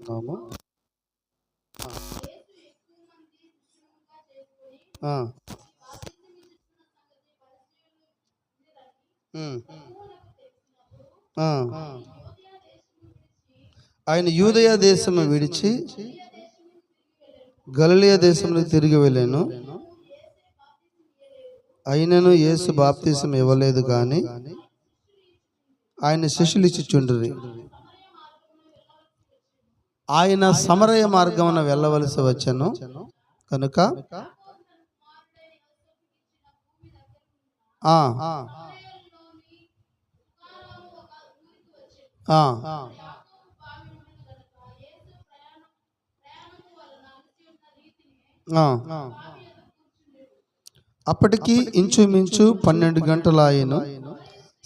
చదువుకుందాము. ఆయన యూదయ దేశము విడిచి గలిలయ దేశంలో తిరిగి వెళ్ళాను. అయినను యేసు బాప్తిసం ఇవ్వలేదు, కానీ ఆయన శిష్యులు ఇచ్చిచుండ్రి. ఆయన సమరయ మార్గమున వెళ్ళవలసి వచ్చెను కనుక అప్పటికి ఇంచుమించు 12 గంటలు ఆయను.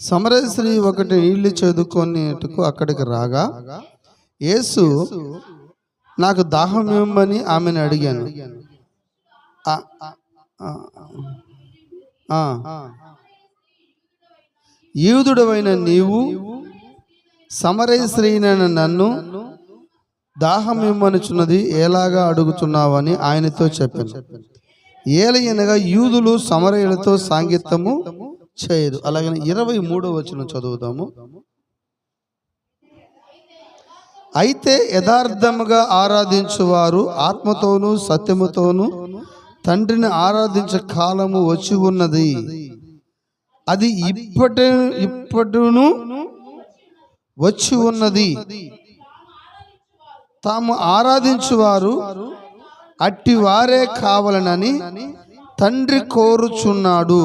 సమరయ స్త్రీ ఒకటి నీళ్లు చదువుకొనేటకు అక్కడికి రాగా, యేసు నాకు దాహం ఇవ్వమని ఆమెను అడిగాను. యూదుడవైన నీవు సమరయ స్త్రీనైన నన్ను దాహం ఇవ్వమనుచున్నది ఎలాగా అడుగుతున్నావని ఆయనతో చెప్పాను. ఏలయనగా యూదులు సమరయులతో సాంగత్యము చేయరు. అలాగే 23వ వచనం చదువుదాము. అయితే యథార్థముగా ఆరాధించువారు ఆత్మతోనూ సత్యముతోనూ తండ్రిని ఆరాధించే కాలము వచ్చి ఉన్నది. అది ఇప్పటిను వచ్చి ఉన్నది. తాము ఆరాధించువారు అట్టి వారే కావాలనని తండ్రి కోరుచున్నాడు.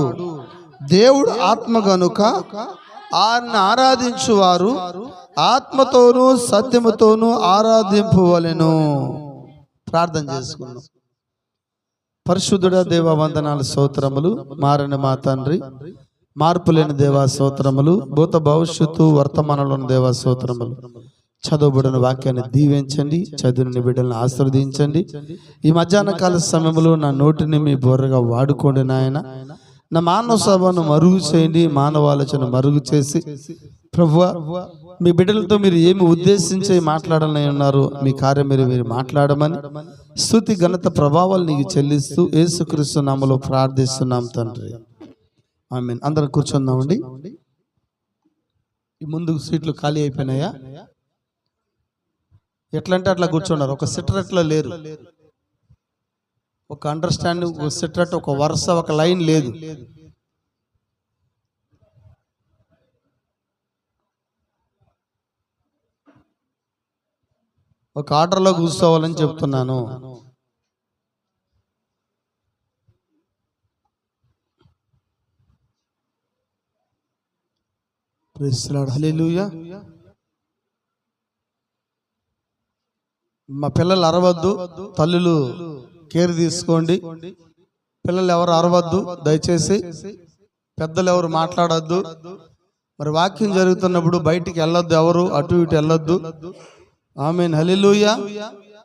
దేవుడు ఆత్మ గనుక ఆయన ఆరాధించువారు ఆత్మతోనూ సత్యముతోనూ ఆరాధింపవలెను. ప్రార్థన చేసుకున్నాం. పరిశుద్ధుడా దేవా, వందనాలు, స్తోత్రములు. మారని మా తండ్రి, మార్పులేని దేవా స్తోత్రములు. భూత భవిష్యత్తు వర్తమానంలోని దేవా స్తోత్రములు. చదువుబడిన వాక్యాన్ని దీవించండి, చదువుని బిడ్డలను ఆశీర్వదించండి. ఈ మధ్యాహ్న కాల సమయంలో నా నోటిని మీ బోర్రగా వాడుకోండి నాయన. నా మానవ సభను మరుగు చేయండి, మానవాలోచన మరుగు చేసి ప్రభువా, మీ బిడ్డలతో మీరు ఏమి ఉద్దేశించి మాట్లాడాలని ఉన్నారు, మీ కార్యం మీరు మాట్లాడమని స్తుతి ఘనత ప్రభావాలు నీకు చెల్లిస్తూ యేసుక్రీస్తు నామములో ప్రార్థిస్తున్నాం తండ్రి, ఆమేన్. అందరూ కూర్చుందామండి. ఈ ముందు సీట్లు ఖాళీ అయిపోయినాయా? ఎట్లంటే అట్లా కూర్చున్నారు. ఒక సిటరెట్లో లేరు, ఒక అండర్స్టాండింగ్, ఒక సిటరెట్, ఒక వరుస, ఒక లైన్ లేదు. ఒక ఆర్డర్లో కూర్చోవాలని చెప్తున్నాను. ప్రైజ్ ది లార్డ్, హల్లెలూయా. మా పిల్లలు అరవద్దు, తల్లులు కేర్ తీసుకోండి. పిల్లలు ఎవరు అరవద్దు దయచేసి, పెద్దలు ఎవరు మాట్లాడద్దు. మరి వాక్యం జరుగుతున్నప్పుడు బయటికి వెళ్ళొద్దు, ఎవరు అటు ఇటు వెళ్ళొద్దు. ఆమేన్, హల్లెలూయా.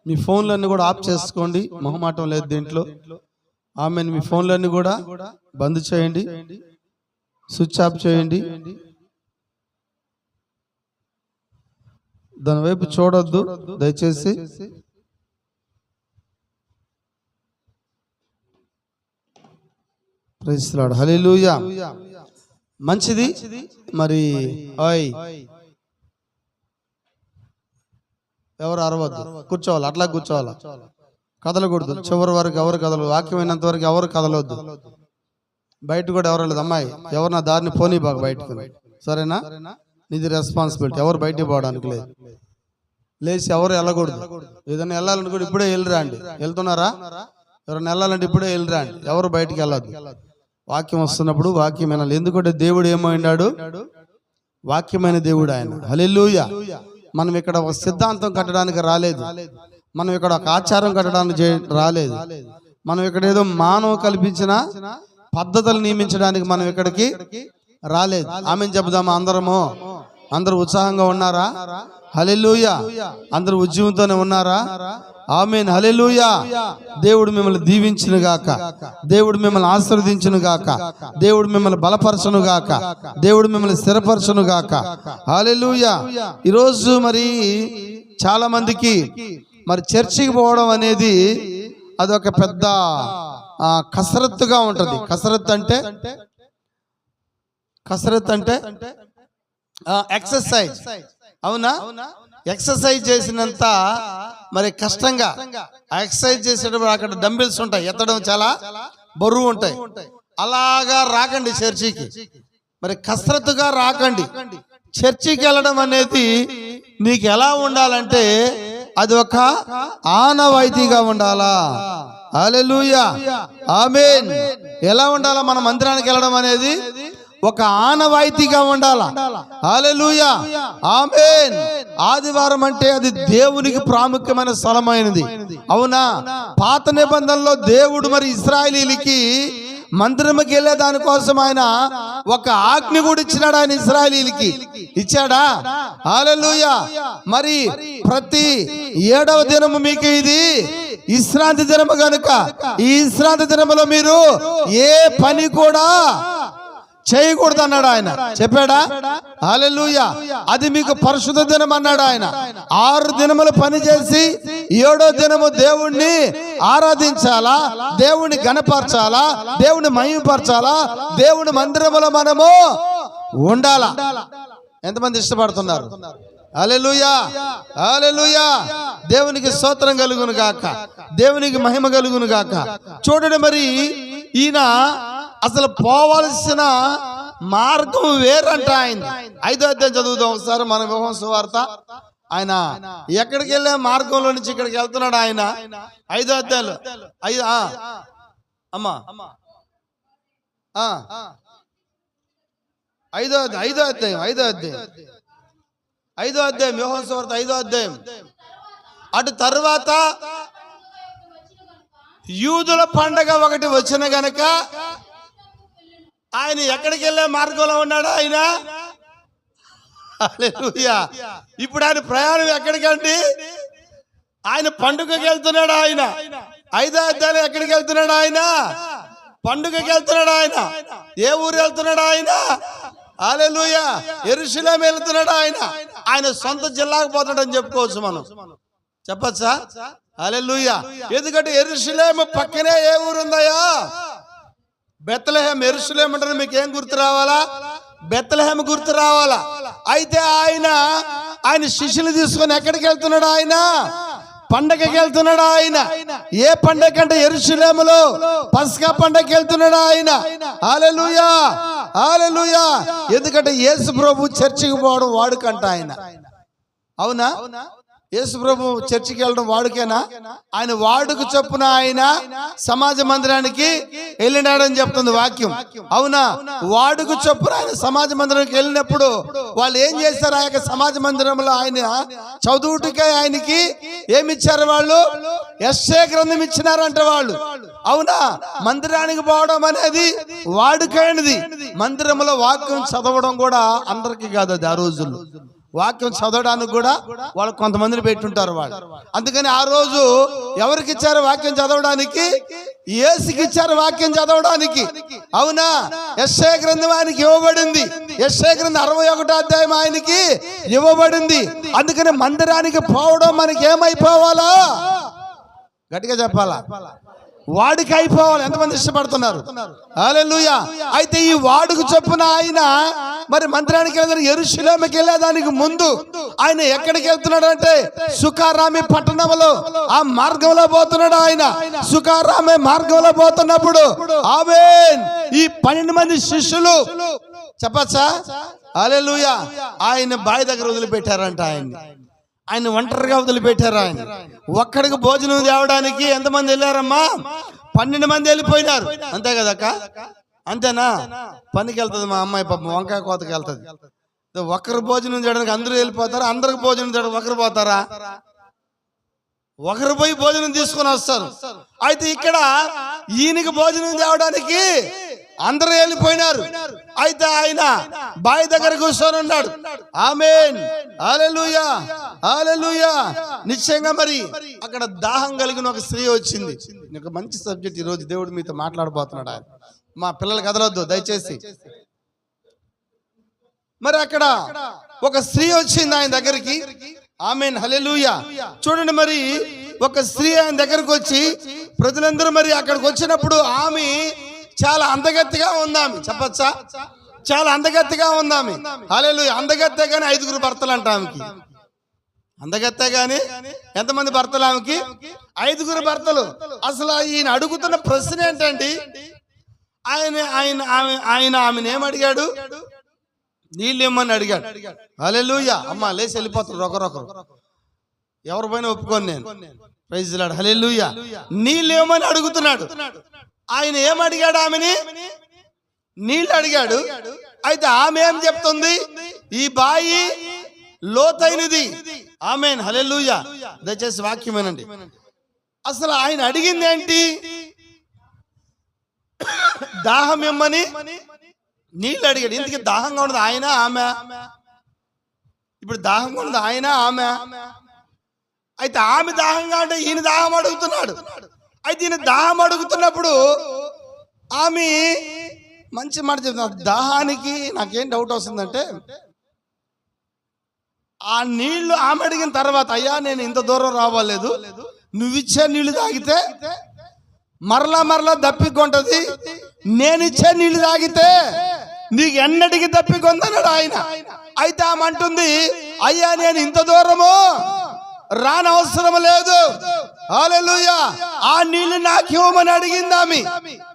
మీ ఫోన్లన్నీ కూడా ఆఫ్ చేసుకోండి, మొహమాటం లేదు దీంట్లో. ఆమేన్. మీ ఫోన్లన్నీ కూడా బంద్ చేయండి, స్విచ్ ఆఫ్ చేయండి. దాని వైపు చూడొద్దు దయచేసి. ప్రైజ్ ది లార్డ్, హల్లెలూయా. మంచిది. మరి ఓయ్, ఎవరు అరవద్దు, కూర్చోవాలి, అట్లా కూర్చోవాలా, కదలకూడదు. చివరి వరకు ఎవరు కదలదు, వాక్యమైనంత వరకు ఎవరు కదలవద్దు. బయట కూడా ఎవరు వెళ్ళదు. అమ్మాయి, ఎవరు నా దారిని పోనీ బాగా బయటకు, సరేనా? ఇది రెస్పాన్సిబిలిటీ. ఎవరు బయటికి పోవడానికి లేదు. లేచి ఎవరు వెళ్ళకూడదు. ఏదైనా వెళ్ళాలనుకుంటే ఇప్పుడే వెళ్ళిరండి. వెళ్తున్నారా? ఎవరైనా వెళ్ళాలంటే ఇప్పుడే వెళ్ళిరండి. ఎవరు బయటికి వెళ్ళదు. వాక్యం వస్తున్నప్పుడు వాక్యం వినాలి. ఎందుకంటే దేవుడు ఏమైనాడు? వాక్యమైన దేవుడు ఆయన. హల్లెలూయా. మనం ఇక్కడ ఒక సిద్ధాంతం కట్టడానికి రాలేదు, మనం ఇక్కడ ఒక ఆచారం కట్టడానికి రాలేదు, మనం ఇక్కడ ఏదో మానవ కల్పించిన పద్ధతులు నియమించడానికి మనం ఇక్కడికి రాలేదు. ఆమెను చెబుదామా? అందరూ ఉత్సాహంగా ఉన్నారా? హల్లెలూయా. అందరూ ఉద్యమంతోనే ఉన్నారా? ఆమేన్. హల్లెలూయా. దేవుడు మిమ్మల్ని దీవించును గాక, దేవుడు మిమ్మల్ని ఆశీర్వదించును గాక, దేవుడు మిమ్మల్ని బలపరచును గాక, దేవుడు మిమ్మల్ని స్థిరపరచును గాక. హల్లెలూయా. ఈరోజు మరి చాలా మందికి మరి చర్చికి పోవడం అనేది అదొక పెద్ద కసరత్తుగా ఉంటుంది. కసరత్ అంటే ఎక్సర్సైజ్. అవునా? ఎక్సర్సైజ్ చేసినంత మరి కష్టంగా ఎక్సర్సైజ్ చేసేటప్పుడు అక్కడ డంబిల్స్ ఉంటాయి, ఎత్తడం చాలా బరువు ఉంటాయి. అలాగా రాకండి చర్చికి, మరి కసరత్తుగా రాకండి. చర్చికి వెళ్ళడం అనేది నీకు ఎలా ఉండాలంటే అది ఒక ఆనవాయితీగా ఉండాలా. హల్లెలూయా. ఆమేన్. ఎలా ఉండాలా? మన మందిరానికి వెళ్ళడం అనేది ఒక ఆనవాయితీగా ఉండాలా. హల్లెలూయా. ఆమేన్. ఆదివారం అంటే అది దేవునికి ప్రాముఖ్యమైన స్థలమైనది. అవునా? పాత నిబంధనలో దేవుడు మరి ఇశ్రాయేలీలకి మందిరంకి వెళ్ళే దానికోసం ఆయన ఒక ఆజ్ఞ కూడా ఇచ్చినాడు. ఆయన ఇశ్రాయేలీలకి ఇచ్చాడా? హల్లెలూయా. మరి ప్రతి 7వ దినము మీకు ఇది విశ్రాంతి దినము కనుక ఈ విశ్రాంతి దినములో మీరు ఏ పని కూడా చేయకూడదు అన్నాడు ఆయన. చెప్పాడా? హల్లెలూయా. అది మీకు పరిశుద్ధ దినం అన్నాడు ఆయన. 6 దినములు పని చేసి 7వ దినము దేవుణ్ణి ఆరాధించాలా, దేవుణ్ణి గణపరచాలా, దేవుని మహిమపరచాలా, దేవుని మందిరములో మనము ఉండాలా. ఎంతమంది ఇష్టపడుతున్నారు? హల్లెలూయా. హల్లెలూయా. దేవునికి స్తోత్రం కలుగును గాక, దేవునికి మహిమ కలుగును గాక. చూడండి, మరి ఈయన అసలు పోవలసిన మార్గం వేరంట. ఆయన 5వ అధ్యాయం చదువుదాం ఒకసారి మన యోహాను సువార్త. ఆయన ఎక్కడికి వెళ్ళే మార్గంలో నుంచి ఇక్కడికి వెళ్తున్నాడు. ఆయన 5వ అధ్యాయంలో 5వ అధ్యాయం యోహాను సువార్త 5వ అధ్యాయం. అటు తరువాత యూదుల పండగ ఒకటి వచ్చిన గనక ఆయన ఎక్కడికి వెళ్ళే మార్గంలో ఉన్నాడు ఆయన. హల్లెలూయా. ఇప్పుడు ఆయన ప్రయాణం ఎక్కడికండి? ఆయన పండుగకి వెళ్తున్నాడు. ఆయన 5వ అధ్యాయం ఎక్కడికి వెళ్తున్నాడు? ఆయన పండుగకి వెళ్తున్నాడు. ఆయన ఏ ఊరు వెళ్తున్నాడు? ఆయన హల్లెలూయా యెరూషలేము వెళ్తున్నాడు. ఆయన సొంత జిల్లాకు పోతాడని చెప్పుకోవచ్చు మనం. చెప్పచ్చా? హల్లెలూయా. ఎందుకంటే యెరూషలేము పక్కనే ఏ ఊరు ఉందయా? బెత్లెహేం. యెరూషలేము అంటే మీకు ఏం గుర్తు రావాలా? బెత్లెహేం గుర్తు రావాలా? అయితే ఆయన శిష్యులు తీసుకొని ఎక్కడికి వెళ్తున్నాడు? ఆయన పండగకి వెళ్తున్నాడు. ఆయన ఏ పండగ అంటే యెరూషలేములో పస్కా పండగకి వెళ్తున్నాడు ఆయన. హల్లెలూయా. హల్లెలూయా. ఎందుకంటే యేసు ప్రభు చర్చికి పోవడం వాడుకంట ఆయన. అవునా? యేసు ప్రభు చర్చికి వెళ్ళడం వాడుకేనా? ఆయన వాడుకు చొప్పున ఆయన సమాజ మందిరానికి వెళ్ళినాడని చెప్తుంది వాక్యం. అవునా? వాడుకు చొప్పున ఆయన సమాజ మందిరానికి వెళ్ళినప్పుడు వాళ్ళు ఏం చేస్తారు? ఆ యొక్క సమాజ మందిరంలో ఆయన చదువుటికై ఆయనకి ఏమిచ్చారు? వాళ్ళు యెషయా గ్రంథం ఇచ్చినారంట వాళ్ళు. అవునా? మందిరానికి పోవడం అనేది వాడుకైనది. మందిరంలో వాక్యం చదవడం కూడా అందరికీ కాదు. అది ఆ రోజుల్లో వాక్యం చదవడానికి కూడా వాళ్ళు కొంతమందిని పెట్టుంటారు వాళ్ళు. అందుకని ఆ రోజు ఎవరికి ఇచ్చారు వాక్యం చదవడానికి? యేసుకి ఇచ్చారు వాక్యం చదవడానికి. అవునా? యెషయా గ్రంథం ఆయనకి ఇవ్వబడింది. యెషయా గ్రంథం 61వ అధ్యాయం ఆయనకి ఇవ్వబడింది. అందుకని మందిరానికి పోవడం మనకి ఏమైపోవాలా? గట్టిగా చెప్పాలా? వాడికి అయిపోవాలి. ఎంతమంది ఇష్టపడుతున్నారు? హల్లెలూయా. అయితే ఈ వాడుకు చొప్పున ఆయన మరి మందిరానికి వెళ్తాడు. యెరూషలేముకి వెళ్ళేదానికి ముందు ఆయన ఎక్కడికి వెళ్తున్నాడు అంటే సుకారామి పట్టణంలో ఆ మార్గంలో పోతున్నాడు. ఆయన సుకారామి మార్గంలో పోతున్నప్పుడు ఆమేన్ ఈ 12 మంది శిష్యులు చెప్పచ్చా? హల్లెలూయా. ఆయన బావి దగ్గర వదిలిపెట్టారంట. ఆయన ఒంటరిగా వదిలిపెట్టారు. ఆయన ఒక్కడికి భోజనం తేవడానికి ఎంతమంది వెళ్ళారమ్మా? 12 మంది వెళ్ళిపోయినారు. అంతే కదక్క? అంతేనా? పనికి వెళ్తుంది మా అమ్మాయి, పాపం వంకాయ కోతకి వెళ్తుంది. ఒకరు భోజనం చేయడానికి అందరూ వెళ్ళిపోతారు, అందరికి భోజనం చేయడానికి ఒకరు పోతారా? ఒకరు పోయి భోజనం తీసుకొని వస్తారు. అయితే ఇక్కడ ఈయనకి భోజనం తేవడానికి అందరూ వెళ్ళిపోయినారు. అయితే ఆయన బావి దగ్గర కూర్చొని ఉన్నాడు. ఆమేన్, హల్లెలూయా, హల్లెలూయా. నిశ్చయంగా మరి అక్కడ దాహం కలిగిన ఒక స్త్రీ వచ్చింది. ఒక మంచి సబ్జెక్ట్ ఈరోజు దేవుడు మీతో మాట్లాడబోతున్నాడు. ఆయన మా పిల్లలు కదలొద్దు దయచేసి. మరి అక్కడ ఒక స్త్రీ వచ్చింది ఆయన దగ్గరికి. ఆమేన్, హల్లెలూయా. చూడండి, మరి ఒక స్త్రీ ఆయన దగ్గరకు వచ్చి ప్రజలందరూ మరి అక్కడికి వచ్చినప్పుడు ఆమె చాలా అందగత్తిగా ఉందామె. చెప్పచ్చా? చాలా అందగత్తిగా ఉందామె. హల్లెలూయా. అందగత్తే గాని 5 భర్తలు అంట ఆమెకి. అందగత్తే గాని ఎంతమంది భర్తలు ఆమెకి? 5 భర్తలు. అసలు ఈయన అడుగుతున్న ప్రశ్న ఏంటండి? ఆమెను ఏమడిగాడు? నీళ్ళు ఇమ్మని అడిగాడు. హల్లెలూయా. అమ్మ లేచి వెళ్ళిపోతారు ఒకరొకరు, ఎవరి పైన ఒప్పుకోను నేను. ప్రైజ్ ది లార్డ్, హల్లెలూయా. నీళ్ళు ఇమ్మని అడుగుతున్నాడు. ఆయన ఏమడిగాడు? ఆమెని నీళ్ళు అడిగాడు. అయితే ఆమె ఏం చెప్తుంది? ఈ బాయి లోతైనది. ఆమేన్, హల్లెలూయా. దయచేసి వాక్యమేనండి. అసలు ఆయన అడిగింది ఏంటి? దాహం ఇమ్మని నీళ్ళు అడిగాడు. ఇందుకే దాహంగా ఉన్నది ఆయన ఆమె? ఇప్పుడు దాహంగా ఉన్నది ఆయన ఆమె? అయితే ఆమె దాహంగా అంటే ఈయన దాహం అడుగుతున్నాడు. అయితే ఈయన దాహం అడుగుతున్నప్పుడు ఆమె మంచి మాట చెప్తున్నారు. దాహానికి నాకేం డౌట్ వస్తుందంటే, ఆ నీళ్లు ఆమె అడిగిన తర్వాత, అయ్యా నేను ఇంత దూరం రావాలేదు, నువ్విచ్చే నీళ్లు తాగితే మరలా దప్పికొంటది, నేనిచ్చే నీళ్లు తాగితే నీకు ఎన్నటికి దప్పికొందన్నాడు ఆయన. అయితే ఆమె అంటుంది, అయ్యా నేను ఇంత దూరము రానవసరం లేదు, హల్లెలూయా, ఆ నీళ్లు నాకు ఇవ్వమని అడిగింది ఆమె.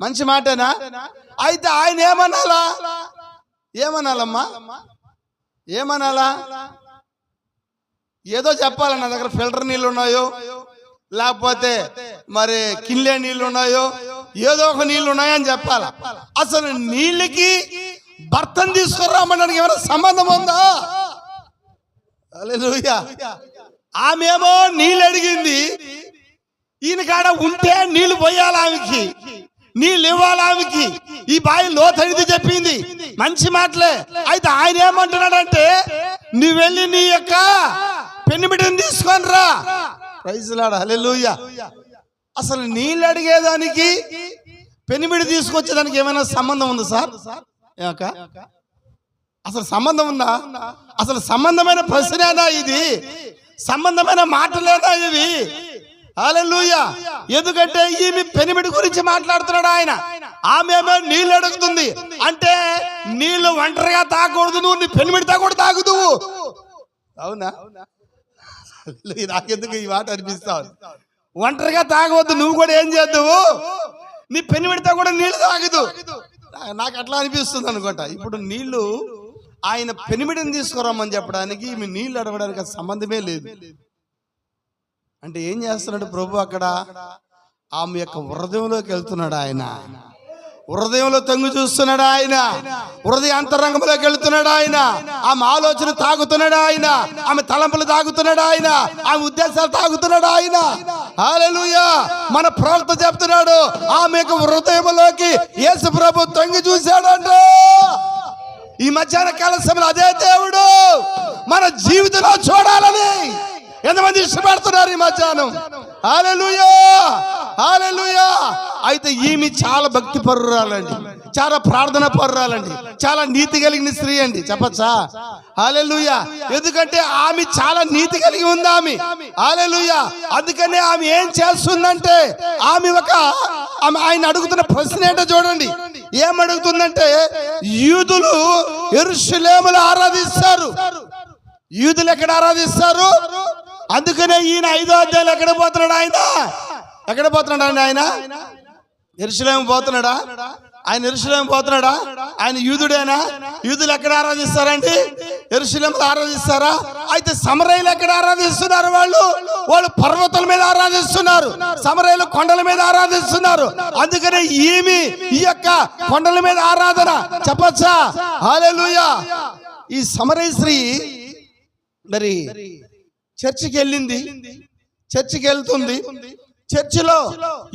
మంచి మాటేనా? అయితే ఆయన ఏమనాలమ్మా? ఏమనాలా? ఏదో చెప్పాలి. నా దగ్గర ఫిల్టర్ నీళ్ళు ఉన్నాయో, లేకపోతే మరి కిన్లే నీళ్ళు ఉన్నాయో, ఏదో ఒక నీళ్ళు ఉన్నాయని చెప్పాలి. అసలు నీళ్ళకి భర్తను తీసుకురామనడానికి ఏమైనా సంబంధం ఉందా? హల్లెలూయా. ఆమెమో నీళ్ళు అడిగింది, ఈయన కాడ ఉంటే నీళ్లు పోయాలి ఆమెకి, నీళ్ళు ఇవ్వాలి ఆమెకి. ఈ బావి లోతైనది చెప్పింది, మంచి మాటలే. అయితే ఆయన ఏమంటున్నాడంటే, నువ్వు వెళ్ళి నీ యొక్క పెన్నిమిటిని తీసుకొని రా. ప్రైజ్ ది లార్డ్, హల్లెలూయా. అసలు నీళ్ళు అడిగేదానికి పెన్నిమిటి తీసుకొచ్చేదానికి ఏమైనా సంబంధం ఉందా సార్? అసలు సంబంధం ఉందా? అసలు సంబంధమైన ప్రశ్నేనా ఇది? సంబంధమైన మాటలేనా ఇవి? హల్లెలూయా. ఎందుకంటే ఈమె పెనిమిటి గురించి మాట్లాడుతున్నాడు ఆయన. ఆమె నీళ్ళు అడుగుతుంది. అంటే నీళ్లు ఒంటరిగా తాగకూడదు, నువ్వు నీ పెనిమిడితో కూడా తాగుదువు. అవునా? నాకెందుకు ఈ మాట అనిపిస్తావు? ఒంటరిగా తాగవద్దు, నువ్వు కూడా ఏం చేద్దువు, నీ పెనిమిడితో కూడా నీళ్లు తాగదు. నాకు అట్లా అనిపిస్తుంది అనుకుంటా. ఇప్పుడు నీళ్లు ఆయన పెనిమిడిని తీసుకురమ్మని చెప్పడానికి ఈమె నీళ్లు అడగడానికి సంబంధమే లేదు. అంటే ఏం చేస్తున్నాడు ప్రభు? అక్కడ ఆమె యొక్క హృదయంలోకి వెళ్తున్నాడు ఆయన. హృదయంలో తొంగి చూస్తున్నాడు ఆయన. హృదయ అంతరంగంలోకి వెళ్తున్నాడు ఆయన. ఆమె ఆలోచన తాగుతున్నాడు ఆయన. ఆమె తలంపులు తాగుతున్నాడు ఆయన. ఆమె ఉద్దేశాలు తాగుతున్నాడు ఆయన. హల్లెలూయా. మన ప్రవక్త చెప్తున్నాడు, ఆమె యొక్క హృదయంలోకి యేసు ప్రభు తొంగి చూశాడంట. ఈ మధ్యాహ్న కాల సమయంలో అదే దేవుడు మన జీవితంలో చూడాలని ఎంతమంది ఇష్టపడుతున్నారు ఈ మధ్యాహ్నం? హల్లెలూయా, హల్లెలూయా. అయితే ఈమె చాలా భక్తి పరురాలండి, చాలా ప్రార్థన పరురాలండి, చాలా నీతి కలిగిన స్త్రీ అండి. చెప్పచ్చా? హల్లెలూయా. ఎందుకంటే ఆమె చాలా నీతి కలిగి ఉంది ఆమె. హల్లెలూయా. అందుకనే ఆమె ఏం చేస్తుందంటే, ఆమె ఆయన అడుగుతున్న ప్రశ్న ఏంటో చూడండి. ఏమడుగుతుందంటే, యూదులు యెరూషలేములో ఆరాధిస్తారు. యూదులు ఎక్కడ ఆరాధిస్తారు? అందుకనే ఈయన 5వ అధ్యాయంలో ఎక్కడ పోతున్నాడు? ఎక్కడ పోతున్నాడు ఆయన? యెరూషలేము పోతున్నాడా? ఆయన యెరూషలేము పోతున్నాడా? ఆయన యూదుడేనా? యూదులు ఎక్కడ ఆరాధిస్తారండి? యెరూషలేములో ఆరాధిస్తారా? అయితే సమరయులు ఎక్కడ ఆరాధిస్తున్నారు? వాళ్ళు పర్వతాల మీద ఆరాధిస్తున్నారు, సమరయులు కొండల మీద ఆరాధిస్తున్నారు. అందుకనే ఈమె ఈ యొక్క కొండల మీద ఆరాధన. చెప్పచ్చా? హల్లెలూయా. ఈ సమరయ స్త్రీ మరి చర్చికి వెళ్ళింది, చర్చికి వెళ్తుంది. చర్చిలో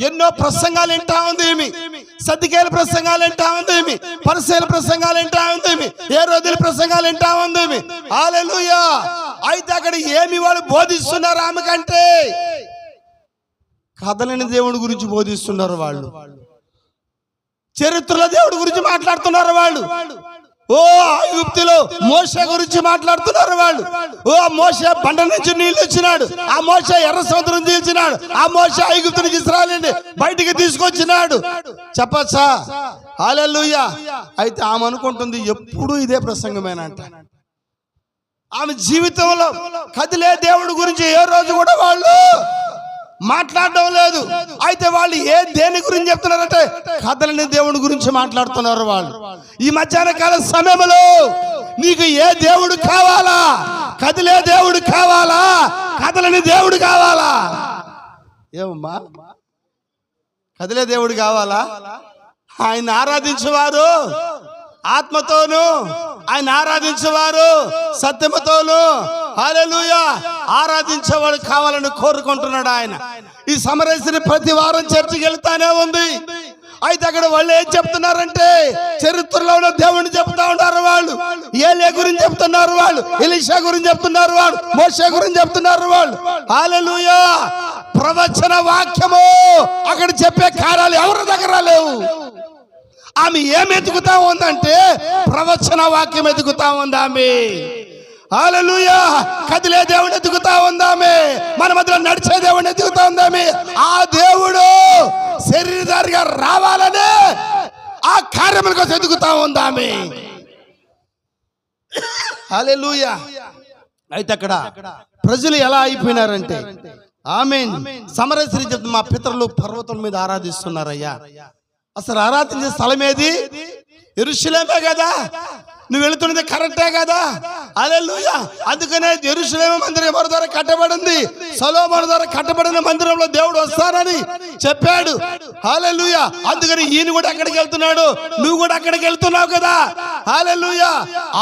ఎన్నో ప్రసంగాలు వింటా ఉంది. సద్దుకేల ప్రసంగాలు వింటా ఉందేమి, పరిసయ్యుల ప్రసంగాలు వింటా ఉందేమి, ఏ రోజుల ప్రసంగాలు వింటా ఉందేమి. హల్లెలూయా. అయితే అక్కడ ఏమి వాళ్ళు బోధిస్తున్నారు? ఆమె కంటే కథలని దేవుడి గురించి బోధిస్తున్నారు వాళ్ళు. చరిత్రలో దేవుడి గురించి మాట్లాడుతున్నారు వాళ్ళు. ఓ ఐగుప్తులో మోషే గురించి మాట్లాడుతున్నారు వాళ్ళు. ఓ మోషే బండ నుంచి నీళ్ళు వచ్చినాడు, ఆ మోషే ఎర్ర సముద్రం తీర్చినాడు, ఆ మోషే ఐగుప్తు నుంచి ఇశ్రాయేలుని బయటికి తీసుకొచ్చినాడు. చెప్పచ్చా? హల్లెలూయా. అయితే ఆమె అనుకుంటుంది ఎప్పుడు ఇదే ప్రసంగమేనంట. ఆమె జీవితంలో కదిలే దేవుడి గురించి ఏ రోజు కూడా వాళ్ళు మాట్లాడడం లేదు. అయితే వాళ్ళు దేని గురించి చెప్తున్నారంటే కథలని దేవుడి గురించి మాట్లాడుతున్నారు వాళ్ళు. ఈ మధ్యాహ్న కాల సమయంలో నీకు ఏ దేవుడు కావాలా? కదిలే దేవుడు కావాలా? కథలని దేవుడు కావాలా? ఏమమ్మా, కదిలే దేవుడు కావాలా? ఆయన ఆరాధించేవారు ఆత్మతోను, ఆయన ఆరాధించేవారు సత్యముతోను, హల్లెలూయా, ఆరాధించేవాడు కావాలని కోరుకుంటున్నాడు ఆయన. ఈ సమరస్త్రీ ప్రతి వారం చర్చికి వెళ్తానే ఉంది. అయితే అక్కడ వాళ్ళు ఏం చెప్తున్నారంటే చరిత్రలో ఉన్న దేవుడిని చెప్తా ఉన్నారు వాళ్ళు. ఏలియా గురించి చెప్తున్నారు వాళ్ళు, ఎలీషా గురించి చెప్తున్నారు వాళ్ళు, మోషే గురించి చెప్తున్నారు వాళ్ళు. హల్లెలూయా. ప్రవచన వాక్యము అక్కడ చెప్పే కార్యాలు ఎవరి దగ్గర లేవు. ఆమె ఏం ఎదుగుతా ఉందంటే ప్రవచన వాక్యం ఎదుగుతా ఉంది ఆమె. హల్లెలూయా. కదిలే దేవుని ఎదుగుతా ఉందామె, మన మధ్యలో నడిచే దేవుని ఎదుగుతా ఉందామె. ఆ దేవుడు శరీరధారిగా రావాలనే ఆ కార్యముల కోసం ఎదుగుతా ఉందామె. హల్లెలూయా. అయితే అక్కడ ప్రజలు ఎలా అయిపోయినారంటే ఆమేన్. సమరస్త్రీ చెప్తుంది, మా పితరులు పర్వతం మీద ఆరాధిస్తున్నారయ్యా. అసలు ఆరాధించే స్థలం ఏది? యెరూషలేమే కదా. నువ్వు వెళుతున్నది కరెక్టే కదా. హల్లెలూయా. అందుకనే యెరూషలేము మందిరం ఎవరి ద్వారా కట్టబడింది? సొలొమోను ద్వారా కట్టబడిన మందిరంలో దేవుడు వస్తానని చెప్పాడు. హల్లెలూయా. అందుకని ఈయన కూడా అక్కడికి వెళ్తున్నాడు, నువ్వు కూడా అక్కడికి వెళ్తున్నావు కదా. హల్లెలూయా.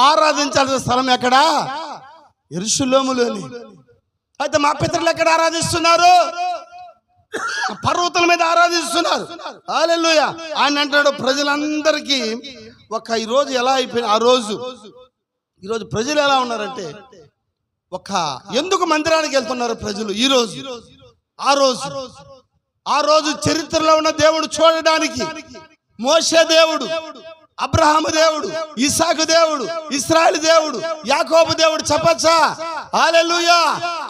ఆరాధించాల్సిన స్థలం ఎక్కడా? యెరూషలేములోని. అయితే మా పితరులు ఎక్కడ ఆరాధిస్తున్నారు? పర్వతాల మీద ఆరాధిస్తున్నారు. హల్లెలూయా. ఆయన అంటాడు ప్రజలందరికీ ఈరోజు ఎలా అయిపోయింది. ఈరోజు ప్రజలు ఎలా ఉన్నారంటే ఎందుకు మందిరానికి వెళ్తున్నారు ప్రజలు ఈరోజు? ఆ రోజు చరిత్రలో ఉన్న దేవుడు చూడడానికి మోషే దేవుడు, అబ్రహాము దేవుడు, ఇస్సాకు దేవుడు, ఇశ్రాయేలు దేవుడు, యాకోబు దేవుడు. చెప్పచ్చా? హల్లెలూయా.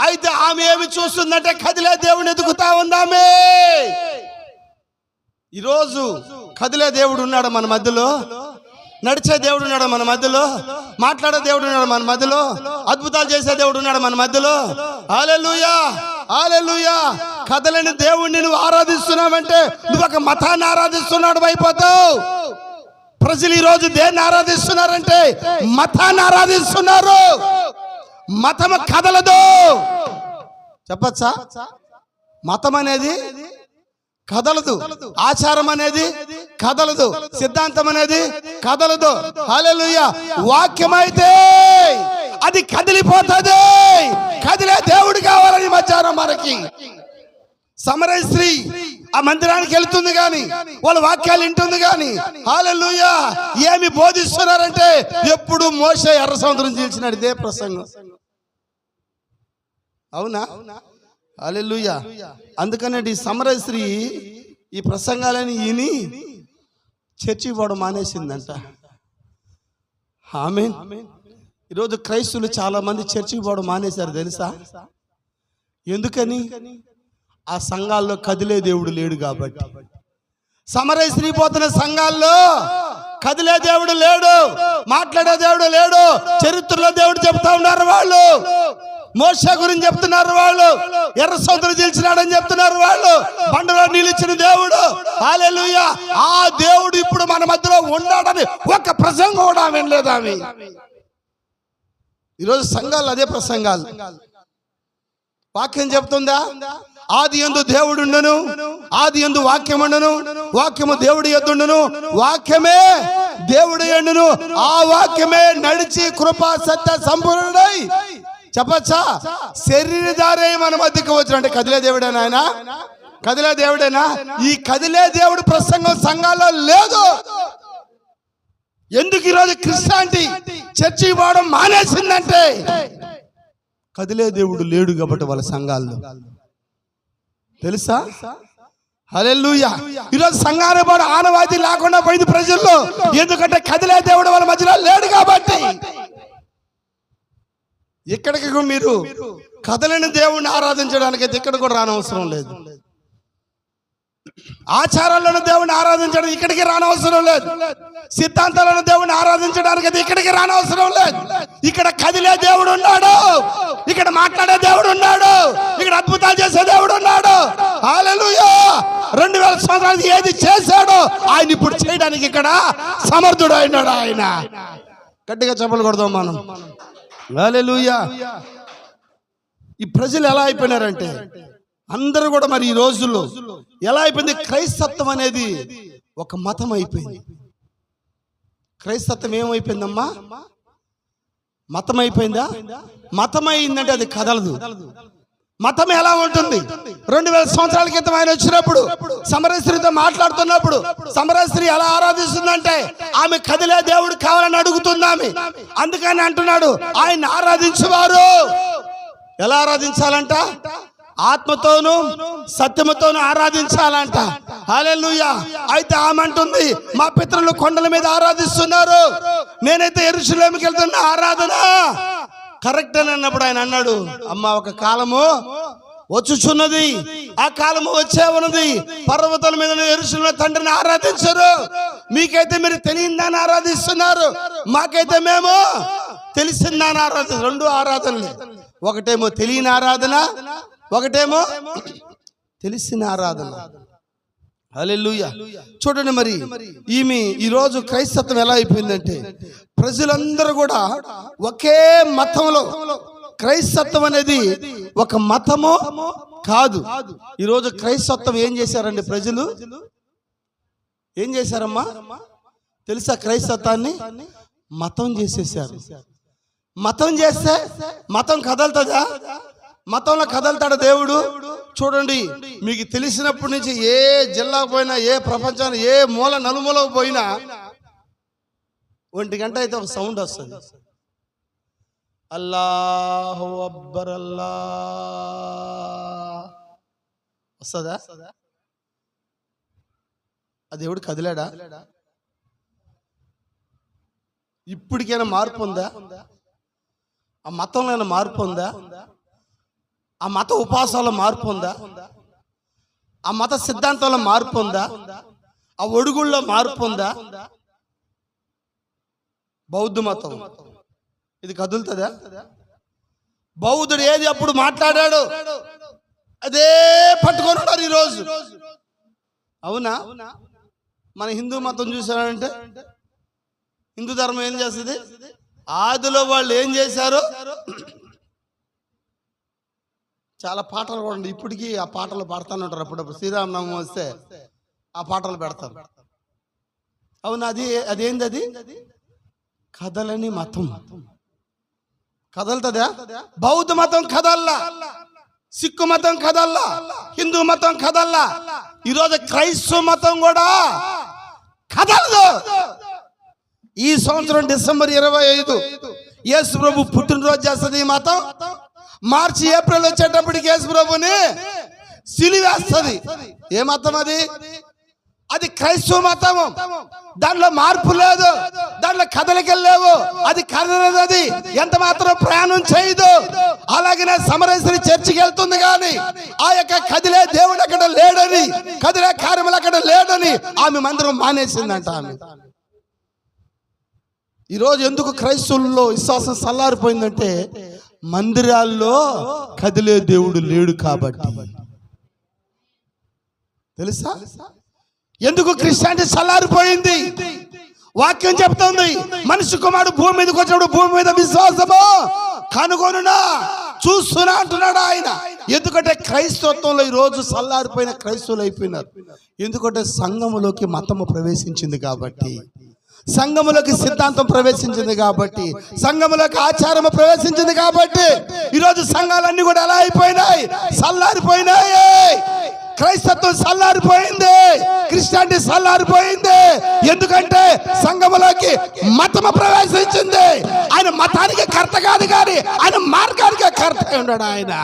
అయితే ఆమె ఏమి చూస్తుందంటే కదిలే దేవుని ఎదుగుతా ఉందామే. ఈరోజు కదిలే దేవుడు ఉన్నాడు మన మధ్యలో, నడిచే దేవుడు ఉన్నాడు మన మధ్యలో, మాట్లాడే దేవుడు ఉన్నాడు మన మధ్యలో, అద్భుతాలు చేసే దేవుడు ఉన్నాడు మన మధ్యలో. హల్లెలూయా. హల్లెలూయా. కదలని దేవుడిని నువ్వు ఆరాధిస్తున్నావంటే నువ్వు ఒక మతాన్ని ఆరాధిస్తున్నాడు అయిపోతావు. ప్రజలు ఈ రోజు దేన్ని ఆరాధిస్తున్నారంటే మతాన్ని ఆరాధిస్తున్నారు. మతం కదలదు. చెప్పచ్చా? మతం అనేది కదలదు, ఆచారం అనేది కదలదు, సిద్ధాంతం అనేది కదలదు. హల్లెలూయా. వాక్యం అయితే అది కదిలిపోతుంది. కదిలే దేవుడు కావాలని మధ్యాహ్నం మనకి. సమరస్త్రీ ఆ మందిరానికి వెళ్తుంది గాని వాళ్ళ వాక్యాలు వింటుంది గాని హల్లెలూయా ఏమి బోధిస్తున్నారంటే ఎప్పుడు మోషే ఎర్ర సముద్రం చీల్చినాడు, ఇదే ప్రసంగం. అవునా? హల్లెలూయా. అందుకనే ఈ సమరస్త్రీ ఈ ప్రసంగాలని విని చర్చికి పోవడం మానేసిందంట. ఆమేన్. ఈరోజు క్రైస్తవులు చాలా మంది చర్చికి పోవడం మానేశారు తెలుసా? ఎందుకని? ఆ సంఘాల్లో కదిలే దేవుడు లేడు కాబట్టి. సమరస్త్రీ పోతున్న సంఘాల్లో కదిలే దేవుడు లేడు, మాట్లాడే దేవుడు లేడు. చరిత్రలో దేవుడు చెప్తా ఉన్నారు వాళ్ళు. మోషే గురించి చెప్తున్నారు వాళ్ళు, ఎర్ర సముద్రం చీల్చినాడని చెప్తున్నారు వాళ్ళు, బండలో నిలిచిన దేవుడు. హల్లెలూయా. ఆ దేవుడు ఇప్పుడు మన మధ్యలో ఉన్నాడని ఒక్క ప్రసంగం కూడా వినలేదు ఆమె. ఈరోజు సంఘాలు అదే ప్రసంగాలు. వాక్యం చెప్తుందా? ఆది యందు దేవుడుండును, ఆది యందు వాక్యముండును, వాక్యము దేవుడి యొద్దుండును, వాక్యమే దేవుడి యందును, ఆ వాక్యమే నడిచి కృపా సత్య సంపూర్ణుడై. చెప్పచ్చా? శరీరధారి మన మధ్యకి వచ్చిన అంటే కదిలే దేవుడేనా ఆయన? కదిలే దేవుడేనా? ఈ కదిలే దేవుడు ప్రసంగం సంఘాల్లో లేదు. ఎందుకు ఈరోజు క్రిస్టియానిటీ చర్చి పోవడం మానేసిందంటే కదిలే దేవుడు లేడు కాబట్టి వాళ్ళ సంఘాల్లో. తెలుసా? హల్లెలూయా. ఈరోజు సంఘాన్ని పోవడం ఆనవాయితీ లేకుండా పోయింది ప్రజల్లో. ఎందుకంటే కదిలే దేవుడు వాళ్ళ మధ్యలో లేడు కాబట్టి. ఇక్కడికి మీరు కదలని దేవుడిని ఆరాధించడానికి అయితే ఇక్కడ కూడా రానవసరం లేదు. ఆచారాలను దేవుడిని ఆరాధించడానికి ఇక్కడికి రానవసరం లేదు. సిద్ధాంతాలను దేవుడిని ఆరాధించడానికి అయితే ఇక్కడికి రానవసరం లేదు. ఇక్కడ కదిలే దేవుడు ఉన్నాడు, ఇక్కడ మాట్లాడే దేవుడు ఉన్నాడు, ఇక్కడ అద్భుతాలు చేసే దేవుడు ఉన్నాడు. హల్లెలూయా. 2000 సంవత్సరాలు ఏది చేశాడో ఆయన ఇప్పుడు చేయడానికి ఇక్కడ సమర్థుడు అయినాడు. ఆయన గట్టిగా చెప్పలు కొడదాం మనం. హల్లెలూయా. ఈ ప్రజలు ఎలా అయిపోయినారంటే అందరూ కూడా మరి ఈ రోజుల్లో ఎలా అయిపోయింది? క్రైస్తత్వం అనేది ఒక మతం అయిపోయింది. క్రైస్తత్వం ఏమైపోయిందమ్మా? మతం అయిపోయిందా? మతం అయిందంటే అది కదలదు. మతం ఎలా ఉంటుంది? 2000 సంవత్సరాల క్రితం ఆయన వచ్చినప్పుడు సమరయ స్త్రీతో మాట్లాడుతున్నప్పుడు సమరయ స్త్రీ ఎలా ఆరాధిస్తుందంటే ఆమె కదిలే దేవుడు కావాలని అడుగుతుంది ఆమె. అందుకని అంటున్నాడు ఆయన ఆరాధించేవారు ఎలా ఆరాధించాలంట? ఆత్మతోను సత్యముతోను ఆరాధించాలంట. హల్లెలూయా. అయితే ఆమె అంటుంది మా పితరులు కొండల మీద ఆరాధిస్తున్నారు, నేనైతే యెరూషలేముకి వెళ్తున్నా, ఆరాధన కరెక్ట్ అని అన్నప్పుడు ఆయన అన్నాడు అమ్మ ఒక కాలము వచ్చుచున్నది, ఆ కాలము వచ్చే ఉన్నది, పర్వతాల మీద యెరూషలేము తండ్రిని ఆరాధించరు. మీకైతే మీరు తెలియదాన్ని ఆరాధిస్తున్నారు, మాకైతే మేము తెలిసిందాన్ని ఆరాధన. 2 ఆరాధనలే. ఒకటేమో తెలియని ఆరాధన, ఒకటేమో తెలిసిన ఆరాధన. హల్లెలూయా. చూడండి మరి ఈరోజు క్రైస్తత్వం ఎలా అయిపోయిందంటే ప్రజలందరూ కూడా ఒకే మతంలో. క్రైస్తత్వం అనేది ఒక మతము కాదు. ఈరోజు క్రైస్తత్వం ఏం చేశారండి ప్రజలు? ఏం చేశారమ్మా తెలుసా? క్రైస్తత్వాన్ని మతం చేసేసారు. మతం చేస్తే మతం కదలుతుందా? మతంలో కదలుతాడు దేవుడు? చూడండి, మీకు తెలిసినప్పటి నుంచి ఏ జిల్లాకు పోయినా, ఏ ప్రపంచాన్ని ఏ మూల నలుమూలకు పోయినా 1 గంట అయితే ఒక సౌండ్ వస్తుంది. అల్లాహు అక్బర్ అల్లా వస్తుందా? ఆ దేవుడు కదిలాడా? ఇప్పటికైనా మార్పు ఉందా? ఆ మతంలో మార్పు ఉందా? ఆ మత ఉపాసాల్లో మార్పు ఉందా? ఆ మత సిద్ధాంతంలో మార్పు ఉందా? ఆ ఒడుగుల్లో మార్పు ఉందా? బౌద్ధ మతం ఇది కదులుతుందా? బౌద్ధుడు ఏది అప్పుడు మాట్లాడాడు అదే పట్టుకొని ఉన్నారు ఈరోజు. అవునా? మన హిందూ మతం చూసారంటే హిందూ ధర్మం ఏం చేస్తుంది? ఆదిలో వాళ్ళు ఏం చేశారు? చాలా పాటలు కూడా ఇప్పటికీ ఆ పాటలు పాడుతూనే ఉంటారు. అప్పుడప్పుడు శ్రీరామనవమి వస్తే ఆ పాటలు పెడతారు. అవునా? అదేంది? అది కదలని మతం. కదలుతుందా? బౌద్ధ మతం కదల్లా, సిక్కు మతం కదల్లా, హిందూ మతం కదల్లా. ఈరోజు క్రైస్తవ మతం కూడా కదలదు. ఈ సంవత్సరం డిసెంబర్ 25 యేసు ప్రభు పుట్టినరోజు చేస్తుంది ఈ మతం. మార్చి ఏప్రిల్ వచ్చేటప్పటికి యేసు ప్రభుని సిలివేస్తుంది. ఏ మతం అది? అది క్రైస్తవ మతము. దాంట్లో మార్పు లేదు, దాంట్లో కదలికలు లేవు. అది కదలదు, అది ఎంత మాత్రం ప్రయాణం చేయదు. అలాగనే సమరశ్రీ చర్చికి వెళ్తుంది కానీ ఆ యొక్క కదిలే దేవుడు అక్కడ లేడని, కదిలే కార్యములు అక్కడ లేడని ఆమె మందిరం మానేసిందంట. ఆమె ఈరోజు ఎందుకు క్రైస్తవుల్లో విశ్వాసం సల్లారిపోయిందంటే మందిరాల్లో కదిలే దేవుడు లేడు కాబట్టి. తెలుసా ఎందుకు క్రిస్టియానిటీ చల్లారిపోయింది? వాక్యం చెప్తుంది మనిషి కుమారుడు భూమి మీదకి వచ్చినప్పుడు భూమి మీద విశ్వాసము కనుగొనునా చూస్తున్నా అంటున్నాడు ఆయన. ఎందుకంటే క్రైస్తవత్వంలో ఈ రోజు చల్లారిపోయిన క్రైస్తవులు అయిపోయినారు. ఎందుకంటే సంఘములోకి మతము ప్రవేశించింది కాబట్టి, సంఘములోకి సిద్ధాంతం ప్రవేశించింది కాబట్టి, సంఘములోకి ఆచారము ప్రవేశించింది కాబట్టి ఈరోజు సంఘాలన్నీ కూడా ఎలా అయిపోయినాయి? చల్లారిపోయినాయి. క్రైస్తత్వం చల్లారిపోయింది, క్రిస్టియానిటీ చల్లారిపోయింది. ఎందుకంటే సంఘములోకి మతము ప్రవేశించింది. ఆయన మతానికి కర్త కాదు కానీ ఆయన మార్గానికి కర్త ఉన్నాడు. ఆయన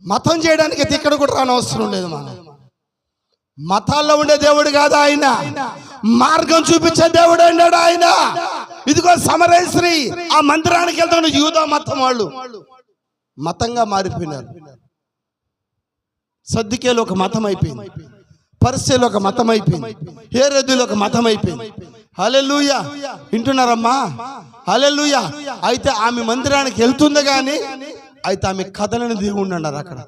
మతం చేయడానికి ఇక్కడ కూడా రానవసరం లేదు. మనం మతాల్లో ఉండే దేవుడు కాదు ఆయన, మార్గం చూపించే దేవుడు అన్నాడు ఆయన. ఇదిగో సమరయశ్రీ ఆ మందిరానికి వెళ్తున్న యూదా మతం వాళ్ళు మతంగా మారిపోయినారు. సద్దుకేలు ఒక మతం అయిపోయింది, పరిసెలు ఒక మతం అయిపోయింది, హేరోదులు ఒక మతం అయిపోయింది. హల్లెలూయా, వింటున్నారమ్మా? హల్లెలూయా. అయితే ఆమె మందిరానికి వెళ్తుంది కానీ అయితే ఆమె కథలను దేవుడు అన్నారు. అక్కడ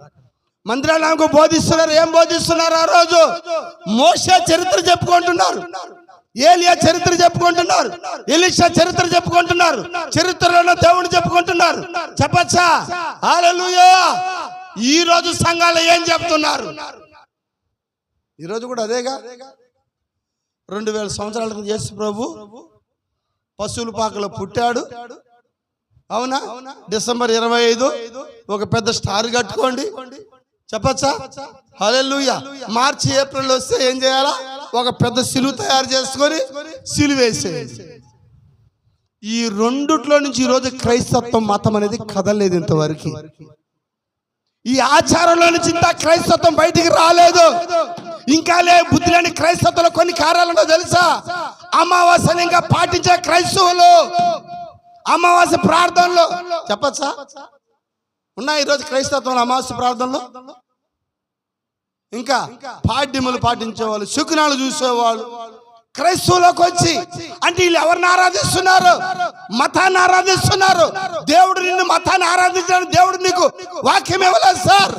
మందిరాలు ఆమెకు బోధిస్తున్నారు. ఏం బోధిస్తున్నారు? ఆ రోజు మోషే చరిత్ర చెప్పుకుంటున్నారు, ఏలియా చరిత్ర చెప్పుకుంటున్నారు, ఎలీషా చరిత్ర చెప్పుకుంటున్నారు, చరిత్రలో దేవుడు చెప్పుకుంటున్నారు. చెప్పచ్చా? హల్లెలూయా. ఈ రోజు సంఘాలు ఏం చెప్తున్నారు? ఈరోజు కూడా అదేగా. 2000 సంవత్సరాల క్రితం యేసు ప్రభు పశువుల పాకలో పుట్టాడు. అవునా? డిసెంబర్ 25 ఒక పెద్ద స్టార్ కట్టుకోండి. చెప్పచ్చా? హల్లెలూయా. మార్చి ఏప్రిల్ వస్తే ఏం చేయాలా? ఒక పెద్ద సిలువ తయారు చేసుకొని సిలువ వేసేయండి. ఈ రెండిట్లో నుంచి ఈరోజు క్రైస్తత్వం మతం అనేది కదలేదు ఇంతవరకు. ఈ ఆచారంలో నుంచి ఇంత క్రైస్తత్వం బయటికి రాలేదు. ఇంకా బుద్ధి లేని క్రైస్తత్వంలో కొన్ని కార్యాలు తెలుసా? అమావాస్యను ఇంకా పాటించే క్రైస్తవులు అమావాస్య ప్రార్థనలో చెప్పచ్చా ఉన్నాయి. ఈరోజు క్రైస్తత్వంలో అమావాస్య ప్రార్థనలో ఇంకా పాడ్యములు పాటించేవాళ్ళు, శకునాలు చూసేవాళ్ళు క్రైస్తవులోకి వచ్చి, అంటే వీళ్ళు ఎవరిని ఆరాధిస్తున్నారు? మతాన్ని ఆరాధిస్తున్నారు. దేవుడు నిన్ను మతాన్ని ఆరాధించాడు. దేవుడు నీకు వాక్యం ఇవ్వలేదు సార్.